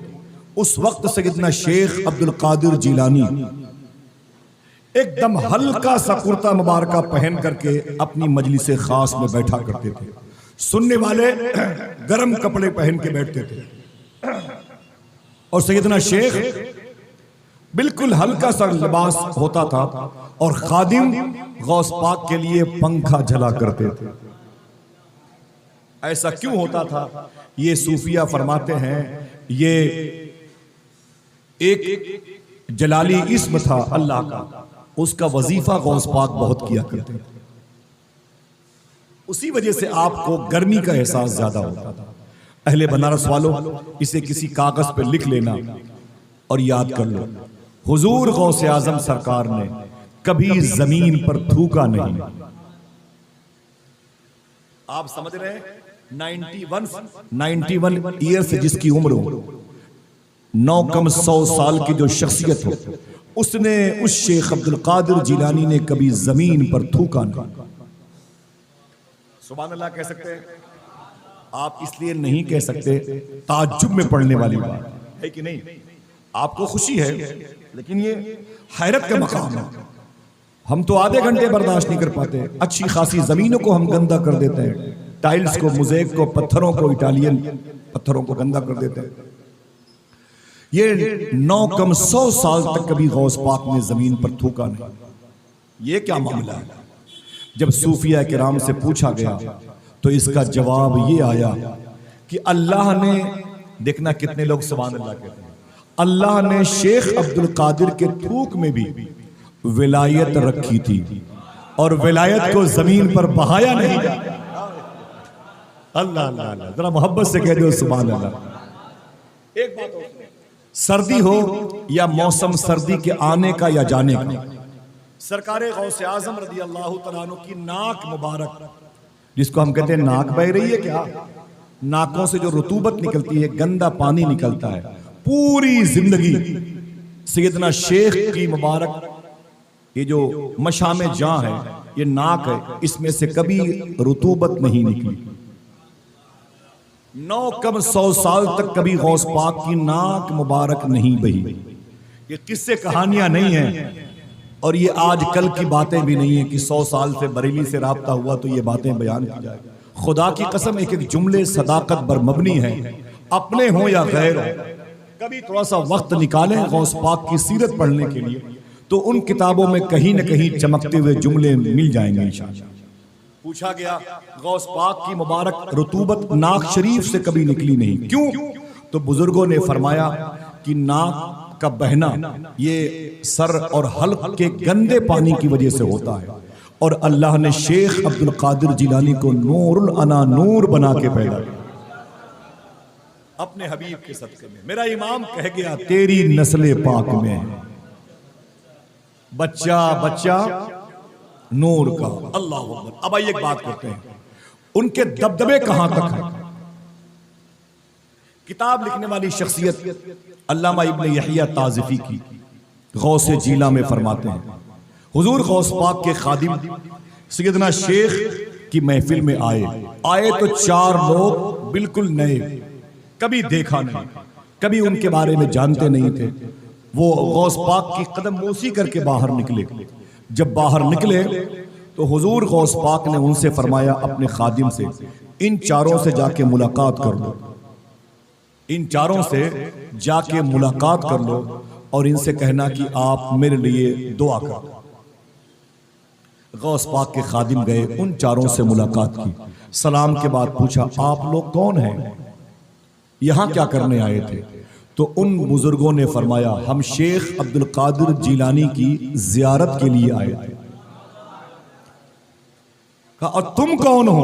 उस वक्त सैयदना शेख अब्दुल कादिर जिलानी एकदम हल्का सा कुर्ता मुबारका पहन करके अपनी मजलिस खास में बैठा करते थे। सुनने वाले गर्म कपड़े पहन के बैठते थे और सैयदना शेख बिल्कुल हल्का सा लिबास होता था और खादिम गौस पाक के लिए पंखा झला करते थे। ऐसा क्यों होता था? ये सूफिया फरमाते हैं, ये एक जलाली इस्म था अल्लाह का, उसका वजीफा गौस पाक बहुत किया करते थे। उसी वजह से आपको गर्मी का एहसास ज्यादा होता था। अहले बनारस वालों, इसे किसी कागज पे लिख लेना और याद कर लो, हुजूर गौसे आजम सरकार ने कभी जमीन पर थूका नहीं। आप समझ रहे हैं? 91 ईयर से जिसकी उम्र हो, 9 कम 100 साल की जो शख्सियत हो, उसने, उस शेख अब्दुल कादिर जिलानी ने कभी जमीन पर थूका नहीं। सुभान अल्लाह कह सकते हैं? आप इसलिए नहीं कह सकते, ताज्जुब में पढ़ने वाली बात है कि नहीं? आपको खुशी है, लेकिन ये हैरत का मकाम है। हम तो आधे घंटे बर्दाश्त नहीं कर पाते। अच्छी खासी जमीनों को हम गंदा कर देते हैं, टाइल्स को, मोज़ेक को, पत्थरों को, इटालियन पत्थरों को गंदा कर देते हैं। ये 9 कम 100 साल तक कभी गौस पाक ने जमीन पर थूका नहीं। ये क्या मामला है? जब सूफिया किराम से पूछा गया तो इसका जवाब ये आया कि अल्लाह ने, देखना कितने लोग सुभान अल्लाह कहते हैं, अल्लाह ने शेख अब्दुल कादिर के थूक में भी विलायत रखी थी और विलायत को जमीन पर बहाया नहीं। अल्लाह अल्लाह अल्लाह, जरा मोहब्बत से कह दो सुभान अल्लाह। एक बात और, सर्दी हो या मौसम सर्दी के आने का या जाने का, सरकारे गौसे आजम रज़ी अल्लाह तआला अन्हु की नाक मुबारक, जिसको हम कहते हैं नाक बह रही है, क्या नाकों से जो रुतूबत निकलती है, गंदा पानी निकलता है, पूरी जिंदगी सैयदना शेख की मुबारक ये जो मशामे जां है, ये नाक है, इसमें से कभी रुतूबत नहीं निकली। 9 कम 100 साल तक कभी गौस पाक की नाक मुबारक नहीं बही। ये किस्से कहानियां नहीं हैं और ये आज कल की बातें भी नहीं है कि 100 साल से बरेली से राब्ता हुआ तो ये बातें बयान की जाए। खुदा की कसम, एक एक जुमले सदाकत पर मबनी है, अपने हो या गैर हो। कभी थोड़ा सा वक्त निकालें गौस पाक की सीरत पढ़ने के लिए, तो उन किताबों में कहीं न कहीं चमकते हुए जुमले मिल जाएंगे इंशाअल्लाह। पूछा गया गौस पाक की मुबारक रुतूबत नाक शरीफ से कभी निकली नहीं, क्यों? तो बुजुर्गों ने फरमाया कि नाक का बहना ये सर और हल्क के गंदे पानी की वजह से होता है, और अल्लाह ने शेख अब्दुल कादिर जिलानी को नूरुल अना नूर बना के पैदा किया अपने हबीब के सदके में। मेरा इमाम कह गया, तेरी नस्ले पाक में बच्चा बच्चा नूर का। अल्लाह अकबर। अब आइए एक बात करते हैं, उनके दबदबे कहां तक है। किताब लिखने वाली शख्सियत अल्लामा इब्न यहिया ताज़िफ़ी की गौसे जीला में फरमाते हैं, हुजूर गौस पाक के खादिम सैयदना शेख की महफिल में आए तो 4 लोग बिल्कुल नए, कभी देखा नहीं, कभी उनके बारे में जानते नहीं थे। वो गौस पाक की कदम बोसी करके बाहर निकले। जब बाहर निकले तो हुजूर गौस पाक ने उनसे फरमाया, अपने खादिम से, इन 4 से जाके मुलाकात कर लो। इन चारों से जाके मुलाकात कर लो और इनसे कहना कि आप मेरे लिए दुआ कर। गौस पाक के खादिम गए, उन चारों से मुलाकात की, सलाम के बाद पूछा आप लोग कौन हैं, यहां क्या करने आए थे? तो उन बुजुर्गों ने फरमाया हम शेख अब्दुल कादिर जिलानी की जियारत के लिए आए थे। कहा और तुम कौन हो?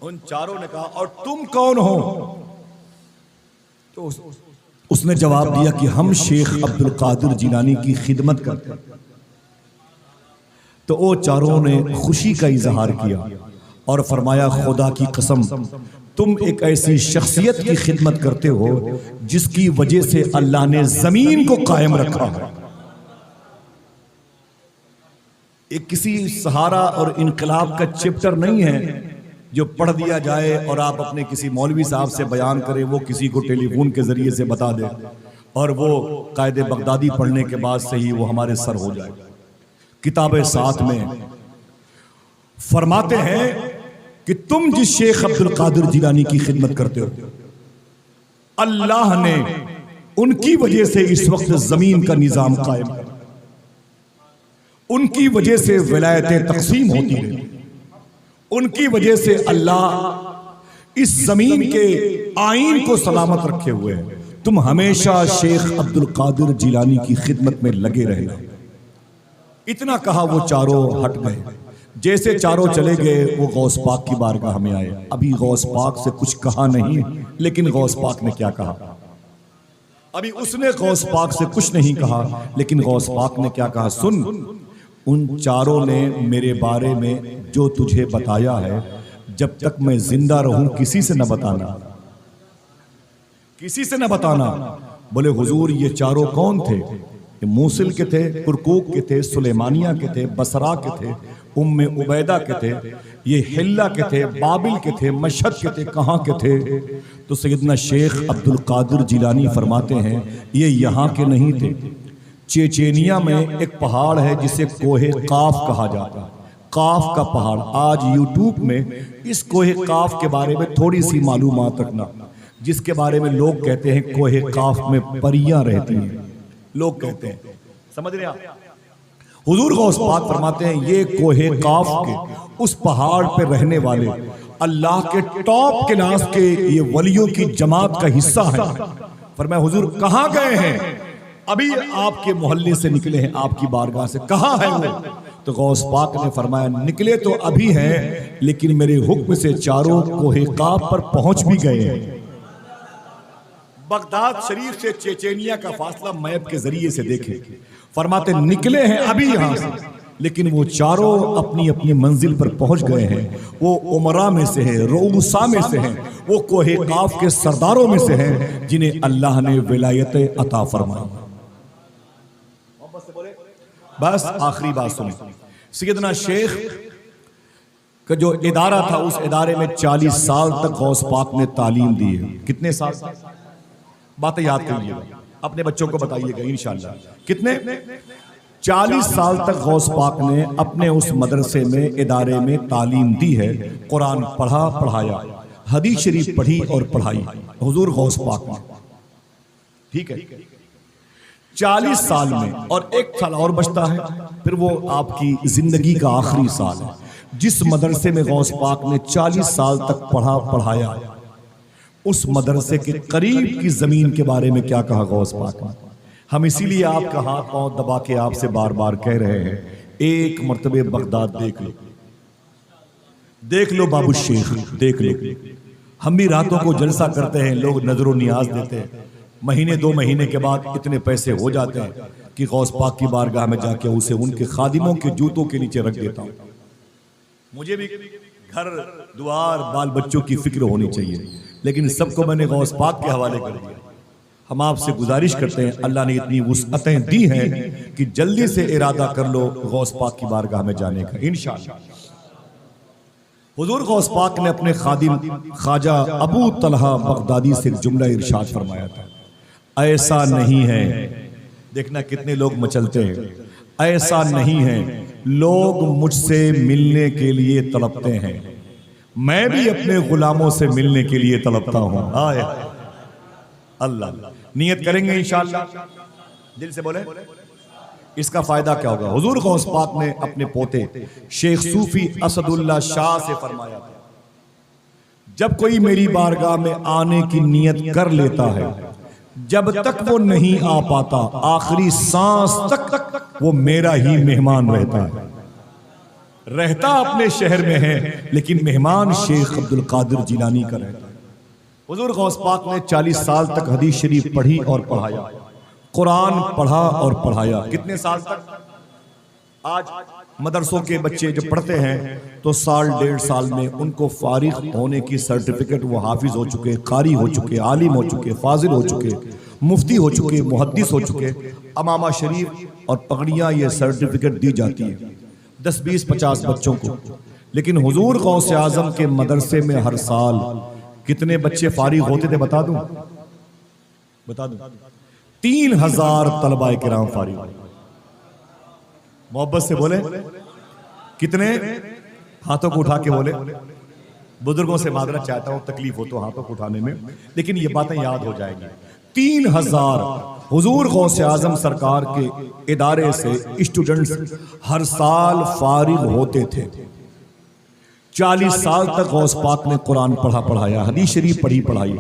उन चारों ने कहा और तुम कौन हो? तो उसने जवाब दिया कि हम शेख अब्दुल कादिर जिलानी की खिदमत करते हैं। तो वो चारों ने खुशी का इजहार किया और फरमाया खुदा की कसम तुम एक ऐसी शख्सियत की खिदमत करते हो जिसकी वजह से अल्लाह ने जमीन को कायम रखा है। एक किसी सहारा और इनकलाब का चैप्टर नहीं है जो पढ़ दिया जाए और आप अपने किसी मौलवी साहब से बयान करें, वो किसी को टेलीफोन के जरिए से बता दे और वो कायदे बगदादी पढ़ने के बाद से ही वो हमारे सर हो जाए। किताबें साथ में फरमाते हैं कि तुम जिस शेख अब्दुल कादिर जिलानी की खिदमत करते हो, अल्लाह ने उनकी वजह से इस वक्त जमीन का निजाम कायम है, उनकी वजह से विलायतें तकसीम होती रही, उनकी वजह से अल्लाह इस जमीन के आईन को सलामत रखे हुए हैं। तुम हमेशा शेख अब्दुल कादिर जिलानी की खिदमत में लगे रहना। इतना कहा वो चारों हट गए। जैसे चारों चले गए वो गौस पाक की बारगाह में आए। अभी गौस पाक से कुछ कहा नहीं, लेकिन गौस पाक ने क्या कहा? अभी उसने गौस पाक से कुछ नहीं कहा, लेकिन गौस पाक ने क्या कहा? सुन, उन चारों ने मेरे बारे में जो तुझे बताया है, जब तक मैं जिंदा रहूं किसी से न बताना, किसी से न बताना। बोले हुजूर ये चारों कौन थे? ये मूसिल के थे, कुरकुक के थे, सुलेमानिया के थे, बसरा के थे, उम्मे उबैदा के थे, ये हिल्ला के थे, बाबिल के थे, मशहद के थे, कहाँ के थे? तो सैयदना शेख अब्दुल कादिर जिलानी फरमाते हैं ये यहाँ के नहीं थे। चेचेनिया में एक पहाड़ है जिसे कोहे काफ कहा जाता है। काफ का पहाड़, आज यूट्यूब में इस कोहे काफ के बारे में थोड़ी सी मालूमात रखना, जिसके बारे में लोग कहते हैं कोहे काफ में परियां रहती हैं, लोग कहते हैं, समझ रहे आप? हुजूर गौस पाक फरमाते हैं ये कोहे काफ के उस पहाड़ पे रहने वाले अल्लाह के टॉप क्लास के ये वलियों की जमात का हिस्सा है। फरमाया हुजूर कहाँ गए हैं? अभी आपके मोहल्ले से निकले हैं, आपकी बारगाह से। कहाँ है वो? तो गौस पाक ने फरमाया निकले तो अभी हैं, लेकिन मेरे हुक्म से चारों कोहे काफ पर पहुंच भी गए हैं। बगदाद शरीफ से चेचेनिया का फासला मैप के जरिए से देखे। फरमाते निकले हैं अभी यहां से, लेकिन वो चारों अपनी अपनी मंजिल पर पहुंच गए हैं। वो उमरा में से हैं, रऊसा में से हैं, वो कोहे काफ के सरदारों में से हैं जिन्हें अल्लाह ने विलायत अता फरमाई। बस आखिरी बात सुनी, सैयदना शेख का जो इदारा था, उस इदारे में 40 साल तक गौस पाक ने तालीम दी है। कितने साल? बातें याद करिएगा, अपने बच्चों को बताइएगा इंशाअल्लाह। कितने? 40 साल तक गौस पाक ने अपने उस मदरसे में, इदारे में तालीम दी है। कुरान पढ़ा, पढ़ाया, हदीस शरीफ पढ़ी और पढ़ाई हुजूर गौस पाक ने। ठीक है, 40 साल में, और एक साल और बचता है, फिर वो आपकी जिंदगी का आखिरी साल है। जिस मदरसे में गौस पाक ने 40 साल तक पढ़ा, पढ़ाया, उस मदरसे के करीब की जमीन के बारे में क्या कहा गौस पाक ने? हम इसीलिए आपका हाथ पांव दबा के आपसे बार बार कह रहे हैं, एक मर्तबे बगदाद देख लो, देख लो बाबू शेख, देख लो। हम भी रातों को जलसा करते हैं, लोग नजरो नियाज देते हैं, महीने 2 महीने के बाद इतने पैसे हो जाते हैं कि गौस पाक की बारगाह में जाके उसे उनके खादिमों के जूतों के नीचे रख देता हूं। मुझे भी घर द्वार बाल बच्चों की फिक्र होनी चाहिए, लेकिन सबको मैंने गौस पाक के हवाले कर दिया। हम आपसे गुजारिश करते हैं, अल्लाह ने इतनी वुसअतें दी हैं कि जल्दी से इरादा कर लो गौस पाक की बारगाह में जाने का इंशाअल्लाह। हुजूर गौस पाक ने अपने खादिम ख्वाजा अबू तलहा बगदादी से जुमला इरशाद फरमाया था, ऐसा नहीं है, देखना कितने लोग मचलते हैं, ऐसा नहीं है, लोग मुझसे मिलने के लिए तड़पते हैं, मैं भी अपने गुलामों से मिलने के लिए तड़पता हूं। आया अल्लाह। नियत करेंगे इंशाअल्लाह, दिल से बोले। इसका फायदा क्या होगा? हुजूर गौस पाक ने अपने पोते शेख सूफी असदुल्ला शाह से फरमाया था, जब कोई मेरी बारगाह में आने की नियत कर लेता है, जब तक वो नहीं आ पाता, आखिरी सांस तक वो मेरा ही मेहमान रहता है। रहता अपने शहर में है, लेकिन मेहमान शेख अब्दुल कादिर जिलानी का रहता है। हुजूर गौस पाक ने 40 साल तक हदीस शरीफ पढ़ी और पढ़ाया, कुरान पढ़ा और पढ़ाया। कितने साल तक? आज मदरसों के बच्चे जो पढ़ते हैं तो साल 1.5 साल में उनको फारिग होने की सर्टिफिकेट, वो हाफिज हो चुके, कारी हो चुके, आलिम हो चुके, फाजिल हो चुके, मुफ्ती हो चुके, मुहद्दिस हो चुके, अमामा शरीफ और पगड़ियाँ, ये सर्टिफिकेट दी जाती है 10, 20, 50 बच्चों को। लेकिन हुजूर गौस आजम के मदरसे में हर साल कितने बच्चे फारिग होते थे? बता दूं? 3000 तलबा किराम फारिग। मोहब्बत से बोले कितने? हाथों को उठा के बोले। बुजुर्गों से माजरत चाहता हूं, तकलीफ हो तो हाथों को उठाने में, लेकिन ये बातें याद हो जाएंगी। 3000 हुजूर गौस आजम सरकार के इदारे से स्टूडेंट्स हर साल फारिग होते थे। 40 साल तक गौस पाक ने कुरान पढ़ा पढ़ाया, हदीस शरीफ पढ़ी पढ़ाई।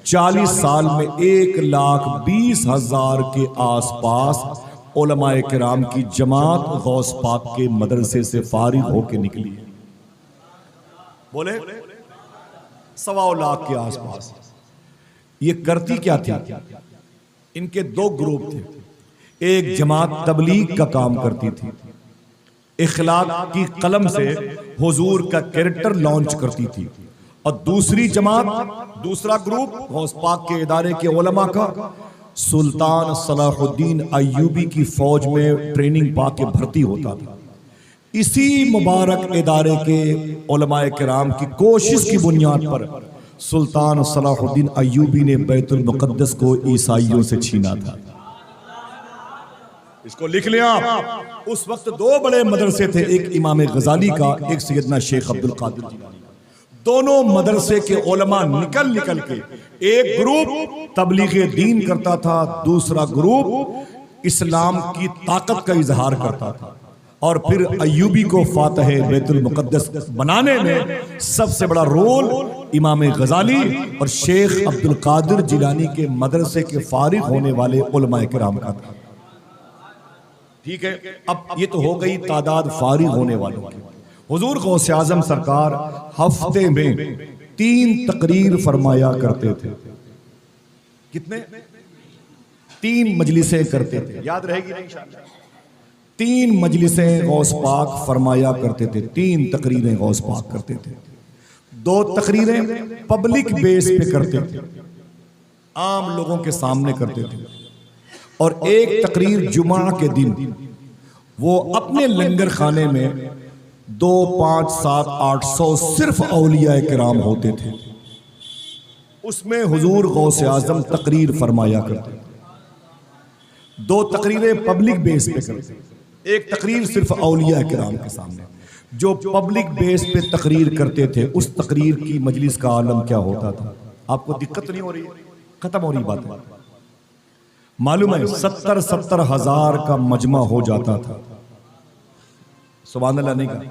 40 साल में 1,20,000 के आसपास उलमाए किराम की जमात गौस पाक के मदरसे से फारिग होके निकली। बोले 1.25 लाख के आसपास। ये करती क्या थी? इनके 2 ग्रुप थे। एक जमात तबलीग का काम करती थी, इखलाक की कलम से हुजूर का कैरेक्टर लॉन्च करती थी, और दूसरी जमात, दूसरा ग्रुप गौस पाक के इदारे के उलमा का सुल्तान सलाहुद्दीन अय्यूबी की फौज में ट्रेनिंग पाके भर्ती होता था। इसी मुबारक इदारे के उलमाए किराम की कोशिश की बुनियाद पर सुल्तान सलाहुद्दीन अय्यूबी ने बैतुल मुक़द्दस को ईसाइयों से छीना था। इसको लिख लिया आप। उस वक्त 2 बड़े मदरसे थे, एक इमाम गजाली का, एक सैयदना शेख अब्दुल कादिर जिलानी। दोनों मदरसे के उलमा निकल निकल के, एक ग्रुप तबलीग दीन करता था, दूसरा ग्रुप इस्लाम की ताकत का इजहार करता था। और फिर अय्यूबी को फातह बैतुल मुक़द्दस बनाने में सबसे बड़ा रोल इमाम गजाली और शेख अब्दुल कादिर जिलानी के मदरसे के फारिग होने वाले उलमाए किराम का था। ठीक है, अब ये तो हो गई तादाद फारिग होने वालों की। हुजूर गौस आजम सरकार हफ्ते में 3 तकरीर फरमाया करते थे। कितने? 3 मजलिसें करते थे। याद रहेगी ना इंशाअल्लाह। 3 मजलिसें गौस पाक फरमाया करते थे, 3 तकरीरें गौस पाक करते थे। 2 तकरीरें पब्लिक बेस पे करते थे, आम लोगों के सामने करते थे, और एक तकरीर जुमा के दिन वो अपने लंगर खाने में 2, 5, 7, 800 सिर्फ औलिया किराम होते थे। उसमें हुजूर गौस आजम तकरीर फरमाया करते थे। 2 तकरीरें पब्लिक बेस पे करते, एक तकरीर सिर्फ औलिया किराम के सामने। जो पब्लिक बेस पे तकरीर करते थे, उस तकरीर की मजलिस का आलम क्या होता था? आपको दिक्कत नहीं हो रही? खत्म हो रही बात है। मालूम है 70 हजार का मजमा हो जाता था। सुभान अल्लाह नहीं कहा।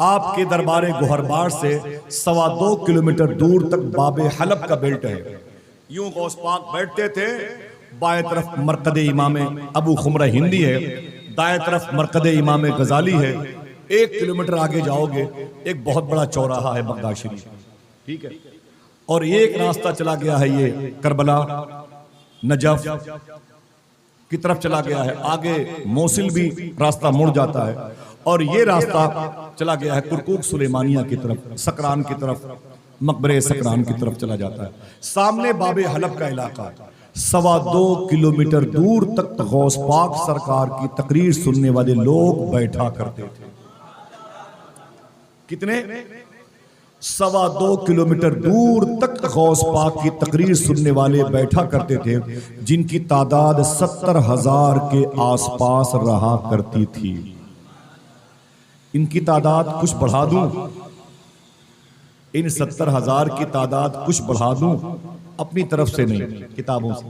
आपके दरबारे गोहरबार से 2.25 किलोमीटर दूर तक बाबे हलब का बेल्ट है। यूं गौस पाक बैठते थे, बाएं तरफ मरकदे इमाम अबू खुमरा हिंदी है, दाएं तरफ मरकदे इमाम गजाली है। 1 किलोमीटर आगे जाओगे एक बहुत बड़ा चौराहा है बगदाद शरीफ, ठीक है, और एक रास्ता चला गया है ये करबला नजफ की तरफ चला गया है, आगे मोसिल भी रास्ता मुड़ जाता है, और ये रास्ता चला गया है कुरकुक सुलेमानिया की तरफ, सकरान की तरफ, मकबरे सकरान की तरफ चला जाता है। सामने बाबे हलब का इलाका, 2.25 किलोमीटर दूर तक गौस पाक सरकार की तकरीर सुनने वाले लोग बैठा करते थे। कितने? 2.25 किलोमीटर दूर तक गौस पाक की तकरीर सुनने वाले बैठा करते थे, जिनकी तादाद 70,000 के आसपास रहा करती थी। इनकी तादाद कुछ बढ़ा दूं, इन 70,000 की तादाद कुछ बढ़ा दूं, अपनी तरफ से नहीं, किताबों से।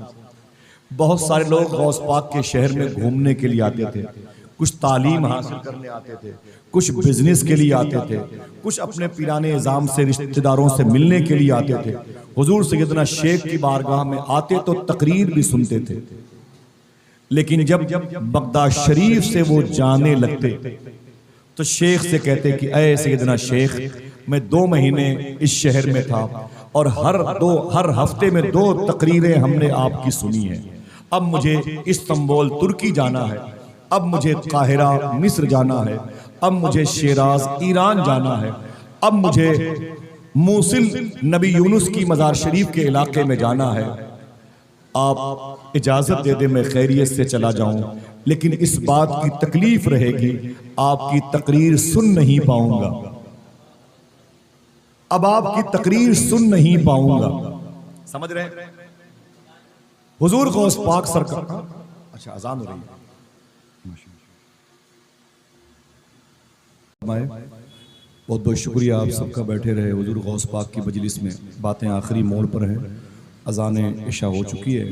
बहुत सारे लोग गौस पाक के शहर में घूमने के लिए आते थे, कुछ तालीम हासिल करने आते थे, कुछ बिजनेस के लिए आते थे, कुछ अपने पीराने इज़ाम से रिश्तेदारों से मिलने के लिए आते थे। हुजूर सैयदना शेख की बारगाह में आते तो तकरीर भी सुनते थे, लेकिन जब बगदाद शरीफ से वो जाने लगते तो शेख से कहते कि ऐ सैयदना शेख, मैं 2 महीने इस शहर में था और हर हफ्ते में 2 तकरीरें हमने आपकी सुनी हैं। अब मुझे इस्तांबुल तुर्की जाना है, अब मुझे काहिरा मिस्र जाना है, अब मुझे शिराज ईरान जाना है, अब मुझे मूसिल नबी यूनुस की मज़ार शरीफ के इलाके में जाना है। आप इजाज़त दे दे, मैं खैरियत से चला जाऊं, लेकिन इस बात की तकलीफ रहेगी, आपकी तकरीर सुन नहीं पाऊंगा। अब आपकी तकरीर सुन नहीं पाऊंगा। समझ रहे हैं? हुजूर गौस पाक सरकार, अच्छा अजान हो रही है, बहुत बहुत शुक्रिया आप सबका बैठे रहे हुजूर गौस पाक की मजलिस में। बातें आखिरी मोड़ पर हैं, अज़ान इशा हो चुकी है,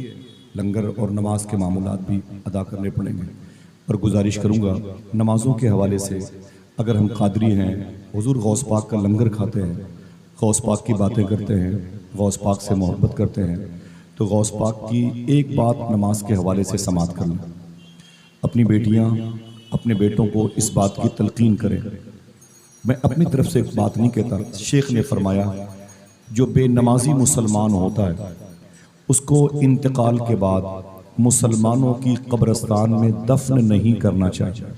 लंगर और नमाज के मामूलात भी अदा करने पड़ेंगे। और गुजारिश करूँगा नमाज़ों के हवाले से, अगर हम कादरी हैं, हुजूर गौस पाक का लंगर खाते हैं, गौस पाक की बातें करते हैं, गौस पाक से मोहब्बत करते हैं, तो गौस पाक की एक बात नमाज के हवाले से समात कर लें। अपनी बेटियाँ अपने बेटों को इस बात की तलकीन करें। मैं अपनी तरफ से एक बात नहीं कहता, शेख ने फरमाया जो बेनमाजी मुसलमान होता है उसको इंतकाल के बाद मुसलमानों की कब्रिस्तान में दफन नहीं करना चाहिए।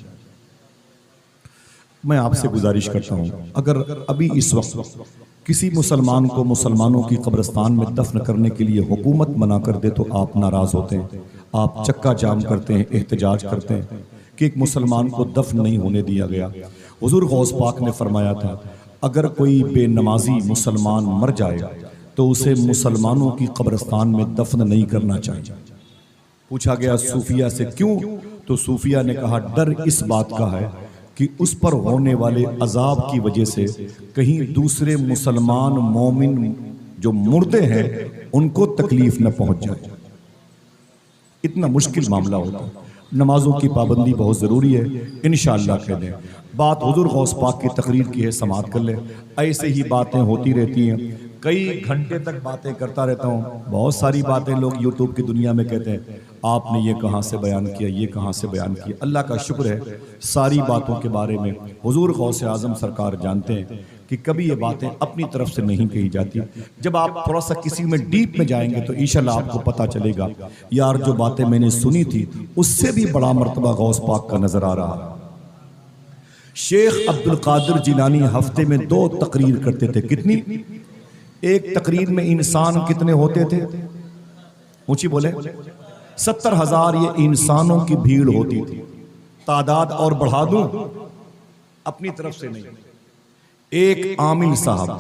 मैं आपसे गुजारिश करता हूँ, अगर अभी इस वक्त किसी मुसलमान को मुसलमानों की कब्रिस्तान में दफन करने के लिए हुकूमत मना कर दे तो आप नाराज होते हैं, आप चक्का जाम करते हैं, एहतजाज करते हैं कि एक मुसलमान को दफन नहीं होने दिया गया। हुजूर गौस पाक ने फरमाया था अगर कोई बेनमाजी मुसलमान मर जाए तो उसे मुसलमानों की कब्रिस्तान में दफन नहीं करना चाहिए। पूछा गया सूफिया से क्यों, तो सूफिया ने कहा डर इस बात का है कि उस पर होने वाले अजाब की वजह से कहीं दूसरे मुसलमान मोमिन जो मुर्दे हैं उनको तकलीफ न पहुंच जाए। इतना मुश्किल मामला होता है। नमाजों की पाबंदी बहुत ज़रूरी है, इंशाअल्लाह कह दें। बात हुजूर गौस पाक की तकरीर की है, समात कर ले। ऐसे ही बातें होती रहती हैं, कई घंटे तक बातें करता रहता हूँ। बहुत सारी बातें लोग यूट्यूब की दुनिया में कहते हैं आपने ये कहाँ से बयान किया, ये कहाँ से बयान किया। अल्लाह का शुक्र है सारी बातों के बारे में हुजूर गौस आज़म सरकार जानते हैं कि कभी ये बातें अपनी तरफ से नहीं कही जाती। जब आप थोड़ा सा किसी में डीप में जाएंगे तो इंशाल्लाह आपको पता चलेगा यार जो बातें मैंने सुनी थी उससे भी बड़ा मर्तबा गौस पाक का नजर आ रहा। शेख अब्दुल कादिर जिलानी हफ्ते में 2 तकरीर करते थे। कितनी? एक तकरीर में इंसान कितने होते थे? ऊंची बोले। 70,000 ये इंसानों की भीड़ होती थी। तादाद और बढ़ा दूं? अपनी तरफ से नहीं। एक आमिल साहब,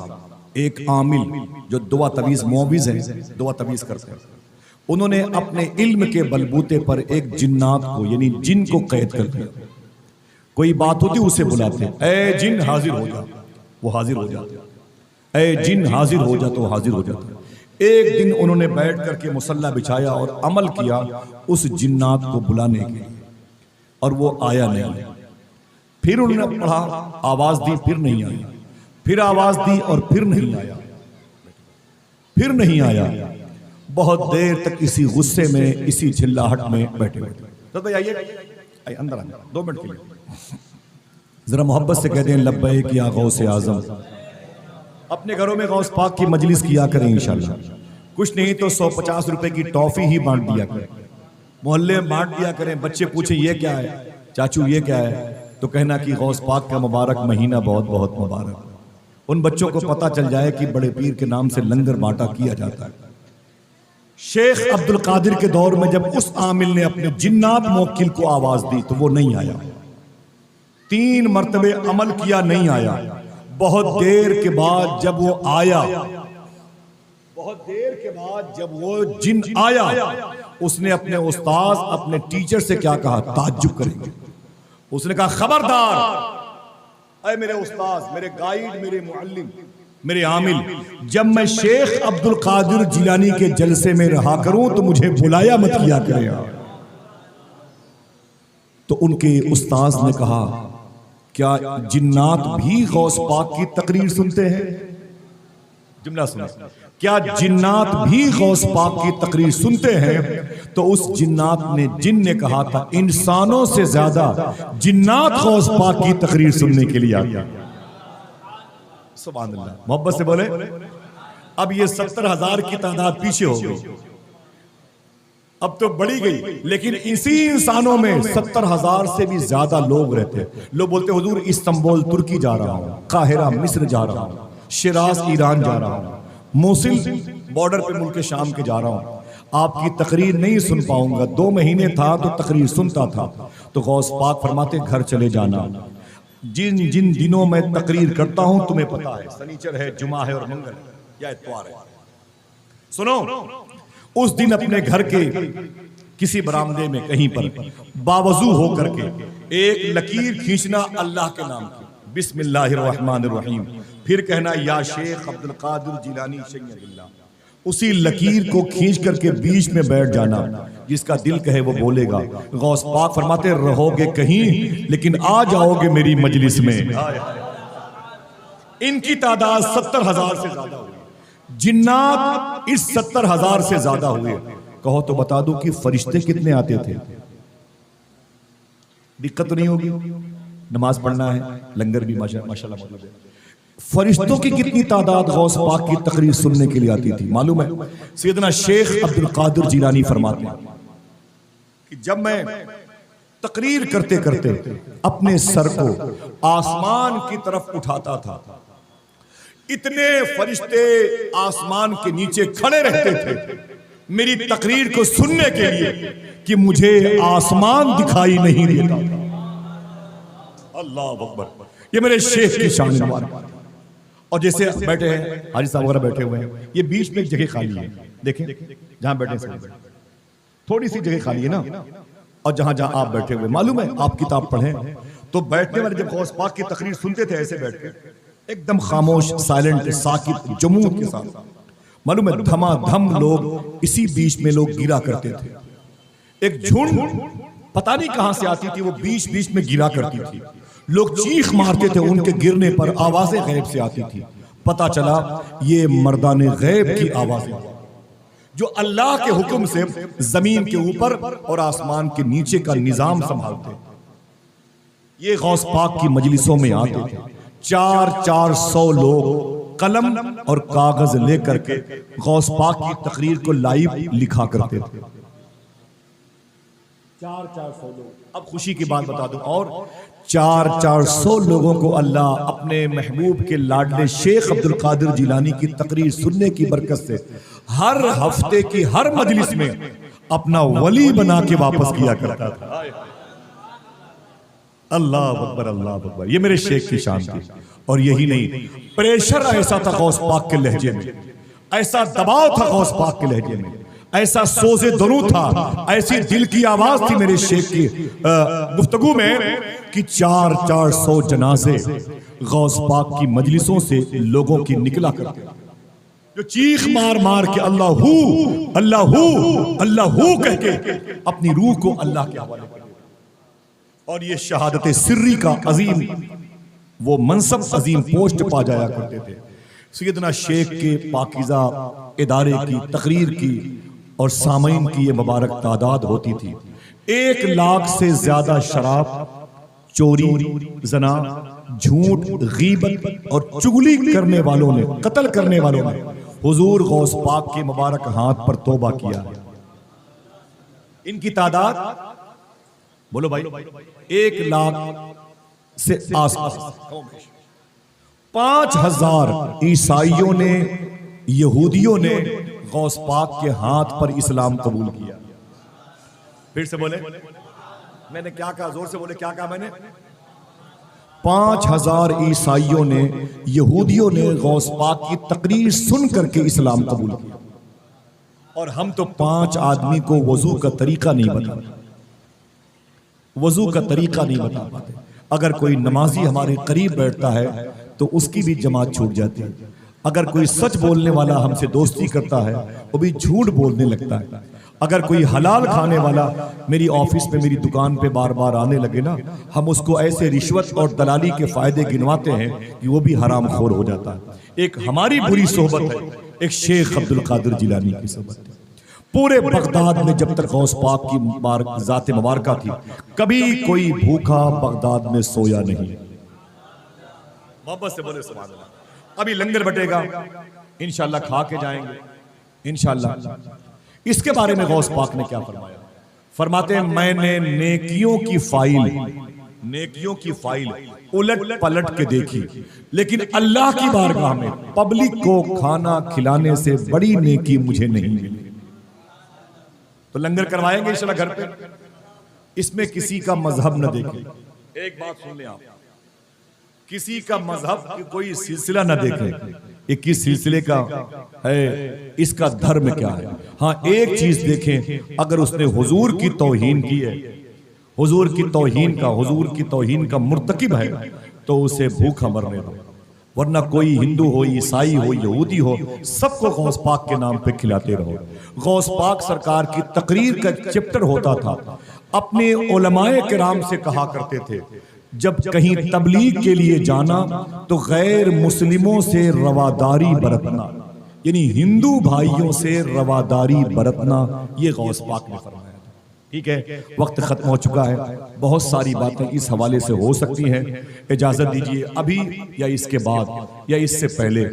एक आमिल जो दुआ तवीज मोविज हैं, दुआ तवीज करते हैं, उन्होंने अपने इल्म के बलबूते पर एक जिन्नात को यानी जिन को कैद कर दिया। कोई बात होती उसे बुलाते, ए जिन हाजिर हो जा, वो हाजिर हो जाते। ए जिन हाजिर हो जा, तो हाजिर हो जाता। एक दिन उन्होंने बैठ करके मुसल्ला बिछाया और अमल किया उस जिन्नात को बुलाने के लिए, और वो आया नहीं। फिर उन्होंने पढ़ा, आवाज दी, फिर नहीं आया, फिर आवाज दी और फिर नहीं आया, फिर नहीं आया। बहुत देर तक इसी गुस्से में, इसी चिल्लाहट में बैठे हुए। तो भाई आइए अंदर आइए 2 मिनट के लिए जरा मोहब्बत से कह दें लब्बैक या गौस आज़म। अपने घरों में गौस पाक की मजलिस किया करें इंशाल्लाह। कुछ नहीं तो 150 रुपए की टॉफी ही बांट दिया करें, मोहल्ले में बांट दिया करें। बच्चे पूछे ये क्या है, चाचू ये क्या है, तो कहना कि गौस पाक का मुबारक महीना बहुत बहुत मुबारक। उन बच्चों को पता चल जाए कि बड़े पीर के नाम से लंगर बांटा किया जाता है। शेख अब्दुल कादिर के दौर में जब उस आमिल ने अपने जिन्नात मोक्किल को आवाज दी तो वो नहीं आया। 3 मरतबे अमल किया, नहीं आया। बहुत देर के बाद जब वो आया, बहुत देर के बाद जब वो जिन आया, उसने अपने उस्ताद, अपने टीचर से क्या कहा, ताज्जुब करेंगे। उसने कहा खबरदार, अरे मेरे उस्ताद, मेरे गाइड, मेरे मुअल्लिम, मेरे आमिल, जब मैं शेख अब्दुल कादिर जिलानी के जलसे में रहा करूं तो मुझे बुलाया मत किया करे। तो उनके उस्ताद ने कहा, क्या जिन्नात भी गौस पाक की तकरीर सुनते हैं? जुमला सुनो, क्या जिन्नात भी गौस पाक की तकरीर सुनते हैं? तो उस जिन ने कहा था, इंसानों से ज्यादा जिन्नात गौस पाक की तकरीर सुनने के लिए आते हैं। सुभान अल्लाह, मोहब्बत से बोले। अब ये 70,000 की तादाद पीछे हो गई, अब तो बढ़ी गई, लेकिन इसी इंसानों में 70,000 से भी ज्यादा लोग रहते हैं। लोग बोलते हैं, हुजूर इस्तांबुल तुर्की जा रहा हूं, काहिरा मिस्र जा रहा हूं, शिराज ईरान जा रहा हूं, मोसिल बॉर्डर पे मुल्क शाम के जा रहा हूं, आपकी तकरीर नहीं सुन पाऊंगा। 2 महीने था तो तकरीर सुनता था। तो गौस पाक फरमाते, घर चले जाना, जिन जिन दिनों में तकरीर करता हूं तुम्हें पता है, शनिचर है, जुमा है और मंगल या इतवार है। सुनो, उस दिन अपने घर के किसी बरामदे में कहीं पर बावजू होकर के एक लकीर खींचना अल्लाह के नाम की, बिस्मिल्लाहिर्रहमानिर्रहीम, फिर कहना या शेख अब्दुल कादिर जिलानी शय्यदुल्लाह। उसी लकीर को खींच करके बीच में बैठ जाना, जिसका दिल कहे वो बोलेगा। गौस पाक फरमाते, रहोगे कहीं लेकिन आ जाओगे मेरी मजलिस में। इनकी तादाद 70,000 से ज्यादा हुई, जिन्नात इस 70,000 से ज्यादा हुए। कहो तो बता दूं कि फरिश्ते कितने आते थे? दिक्कत नहीं होगी, नमाज पढ़ना है, लंगर भी माशाल्लाह मौजूद है। फरिश्तों की कितनी तादाद गौस पाक की तकरीर सुनने के लिए आती थी मालूम है? सैयदना शेख अब्दुल कादिर जिलानी फरमाते हैं कि जब मैं तकरीर करते करते अपने सर को आसमान की तरफ उठाता था, इतने फरिश्ते आसमान के नीचे खड़े रहते थे मेरी तकरीर को सुनने के लिए कि मुझे आसमान दिखाई नहीं देता था। अल्लाह अकबर, ये मेरे शेख की शान है। और जैसे बैठे हैं हाजी साहब वगैरह बैठे हुए हैं, ये बीच में एक जगह खाली है, देखें जहां बैठे हैं थोड़ी सी जगह खाली है ना, और जहां जहां आप बैठे हुए, मालूम है आप किताब पढ़ें तो बैठने वाले जब गौस पाक की तकरीर सुनते थे ऐसे बैठ के एकदम खामोश, साइलेंट, साकित, जमूद के साथ, मालूम है धमाधम लोग इसी बीच में लोग गिरा करते थे। एक झुंड पता नहीं कहां से आती थी, वो बीच बीच में गिरा करती थी, लोग चीख मारते थे, उनके गिरने पर आवाजें गैब से आती थी। पता चला ये मर्दाने गैब की आवाजें जो अल्लाह के हुक्म से जमीन के ऊपर और आसमान के नीचे का निजाम संभालते, ये गौस पाक की मजलिसों में आते थे। 400 लोग कलम और कागज लेकर के गौस पाक की तकरीर को लाइव लिखा करते थे। 400 लोग। अब खुशी की बात बता दूं, और 400 लोगों को अल्लाह अपने महबूब के लाडले शेख अब्दुल कादिर जिलानी की तकरीर सुनने की बरकत से हर हफ्ते की हर मजलिस में अपना वली बना के वापस किया करता था। अल्लाह अकबर, अल्लाह अकबर, ये मेरे शेख की शान थी। और यही नहीं, प्रेशर ऐसा था गौस पाक के लहजे में, ऐसा दबाव था गौस पाक के लहजे में, ऐसा सोजे दरू था, ऐसी दिल की आवाज थी मेरे शेख की गुफ्तगू में कि 400 जनाजे गौस पाक की मजलिसों से लोगों की निकला करते, जो चीख मार मार के अल्लाहू अल्लाहू अल्लाहू कह के अपनी रूह को अल्लाह के हवाले कर, और ये शहादत सिर्री का अजीम वो मनसब, अजीम पोस्ट पा जाया करते थे। सैयदना शेख के पाकीज़ा इदारे की तकरीर की और सामईन की ये मुबारक तादाद होती थी। 1 लाख से ज्यादा शराब, चोरी, जना, झूठ, गीबत और चुगली करने वालों ने, कत्ल करने वालों ने हुजूर गौस पाक के मुबारक हाथ पर तौबा किया। इनकी तादाद बोलो भाई 1 लाख से आसपास। 5000 ईसाइयों ने, यहूदियों ने गौस पाक के हाथ पर इस्लाम कबूल किया। फिर से बोले, मैंने क्या कहा? जोर से बोले, क्या कहा मैंने? 5000 ईसाइयों ने, यहूदियों ने गौस पाक की तकरीर सुन करके इस्लाम कबूल किया। और हम तो 5 आदमी को वजू का तरीका नहीं बताते, वजू का तरीका नहीं बता पाते। अगर कोई नमाजी हमारे करीब बैठता है तो उसकी भी जमात छूट जाती है। अगर कोई सच बोलने वाला हमसे दोस्ती करता है वो भी झूठ बोलने लगता है। अगर कोई हलाल खाने वाला मेरी ऑफिस पे मेरी दुकान पे बार बार आने लगे ना, हम उसको ऐसे रिश्वत और दलाली के फायदे गिनवाते हैं कि वो भी हराम खोर हो जाता है। एक हमारी बुरी सोहबत है, एक शेख अब्दुल कादिर जिलानी की सोहबत है। पूरे बगदाद में जब तक गौस पाक की जात मुबारका थी, कभी कोई भूखा बगदाद में सोया नहीं। मोहब्बत से बोले सुभान अल्लाह। अभी लंगर बटेगा, इंशाल्लाह खा के जाएंगे इंशाल्लाह। इसके बारे में गौस पाक ने क्या फरमाया? फरमाते हैं मैंने नेकियों की फाइल उलट पलट के देखी, लेकिन अल्लाह की बारगाह में पब्लिक को खाना खिलाने से बड़ी नेकी मुझे नहीं मिली। तो लंगर करवाएंगे इंशाल्लाह घर पे। इसमें किसी का मजहब न देखें। एक बात सुन लें आप, किसी का मजहब कोई सिलसिला न देखें, ये किस सिलसिले का है, इसका धर्म क्या है। हाँ एक चीज देखें, अगर उसने हुजूर की तौहीन की है, हुजूर की तौहीन का मुर्तकिब है, तो उसे भूखा मरने दो। वरना कोई हिंदू हो, ईसाई हो, यहूदी हो, सबको गौस पाक के नाम पे खिलाते रहो। गौस पाक सरकार की तकरीर का चैप्टर होता था। अपने उलमाए किराम से कहा करते थे, जब कहीं तबलीग के लिए जाना तो गैर मुस्लिमों से रवादारी बरतना, यानी हिंदू भाइयों से रवादारी बरतना, ये गौस पाक ने फरमाया। ठीक है, वक्त खत्म हो चुका है। बहुत सारी बातें इस हवाले से हो सकती हैं। इजाजत दीजिए अभी या इसके बाद या इससे पहले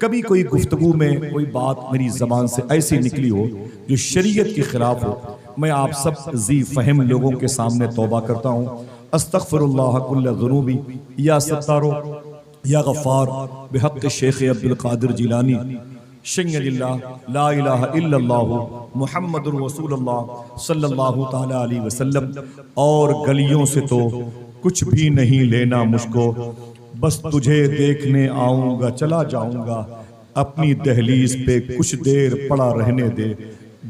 कभी कोई गुफ्तगू में कोई बात मेरी जबान से ऐसी निकली हो जो शरीयत के खिलाफ हो, मैं आप सब जी फहम लोगों के सामने तौबा करता हूँ। अस्तगफिरुल्लाह कुल्ल ज़ुनूबी या सत्तारो या गफ़ार बिहक़्क़ि शेख अब्दुल कादिर जिलानी शय्यदिल्लाह ला इलाहा इल्लल्लाहु मुहम्मदुर रसूलुल्लाह सल्लल्लाहु तआला अलैहि वसल्लम। और गलियों से तो कुछ भी नहीं लेना मुझको, बस तुझे देखने आऊँगा चला जाऊँगा, अपनी दहलीज पे कुछ देर पड़ा रहने दे,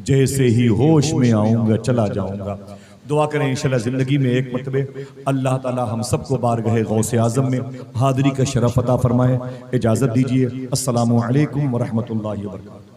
जैसे ही होश में आऊँगा चला जाऊँगा। दुआ करें इंशाल्लाह ज़िंदगी में एक मरतबे अल्लाह ताला हम सबको बारगाह गौसे आज़म में हाज़िरी का शरफ अता फरमाए। इजाज़त दीजिए। अस्सलामु अलैकुम व रहमतुल्लाहि व बरकातहू।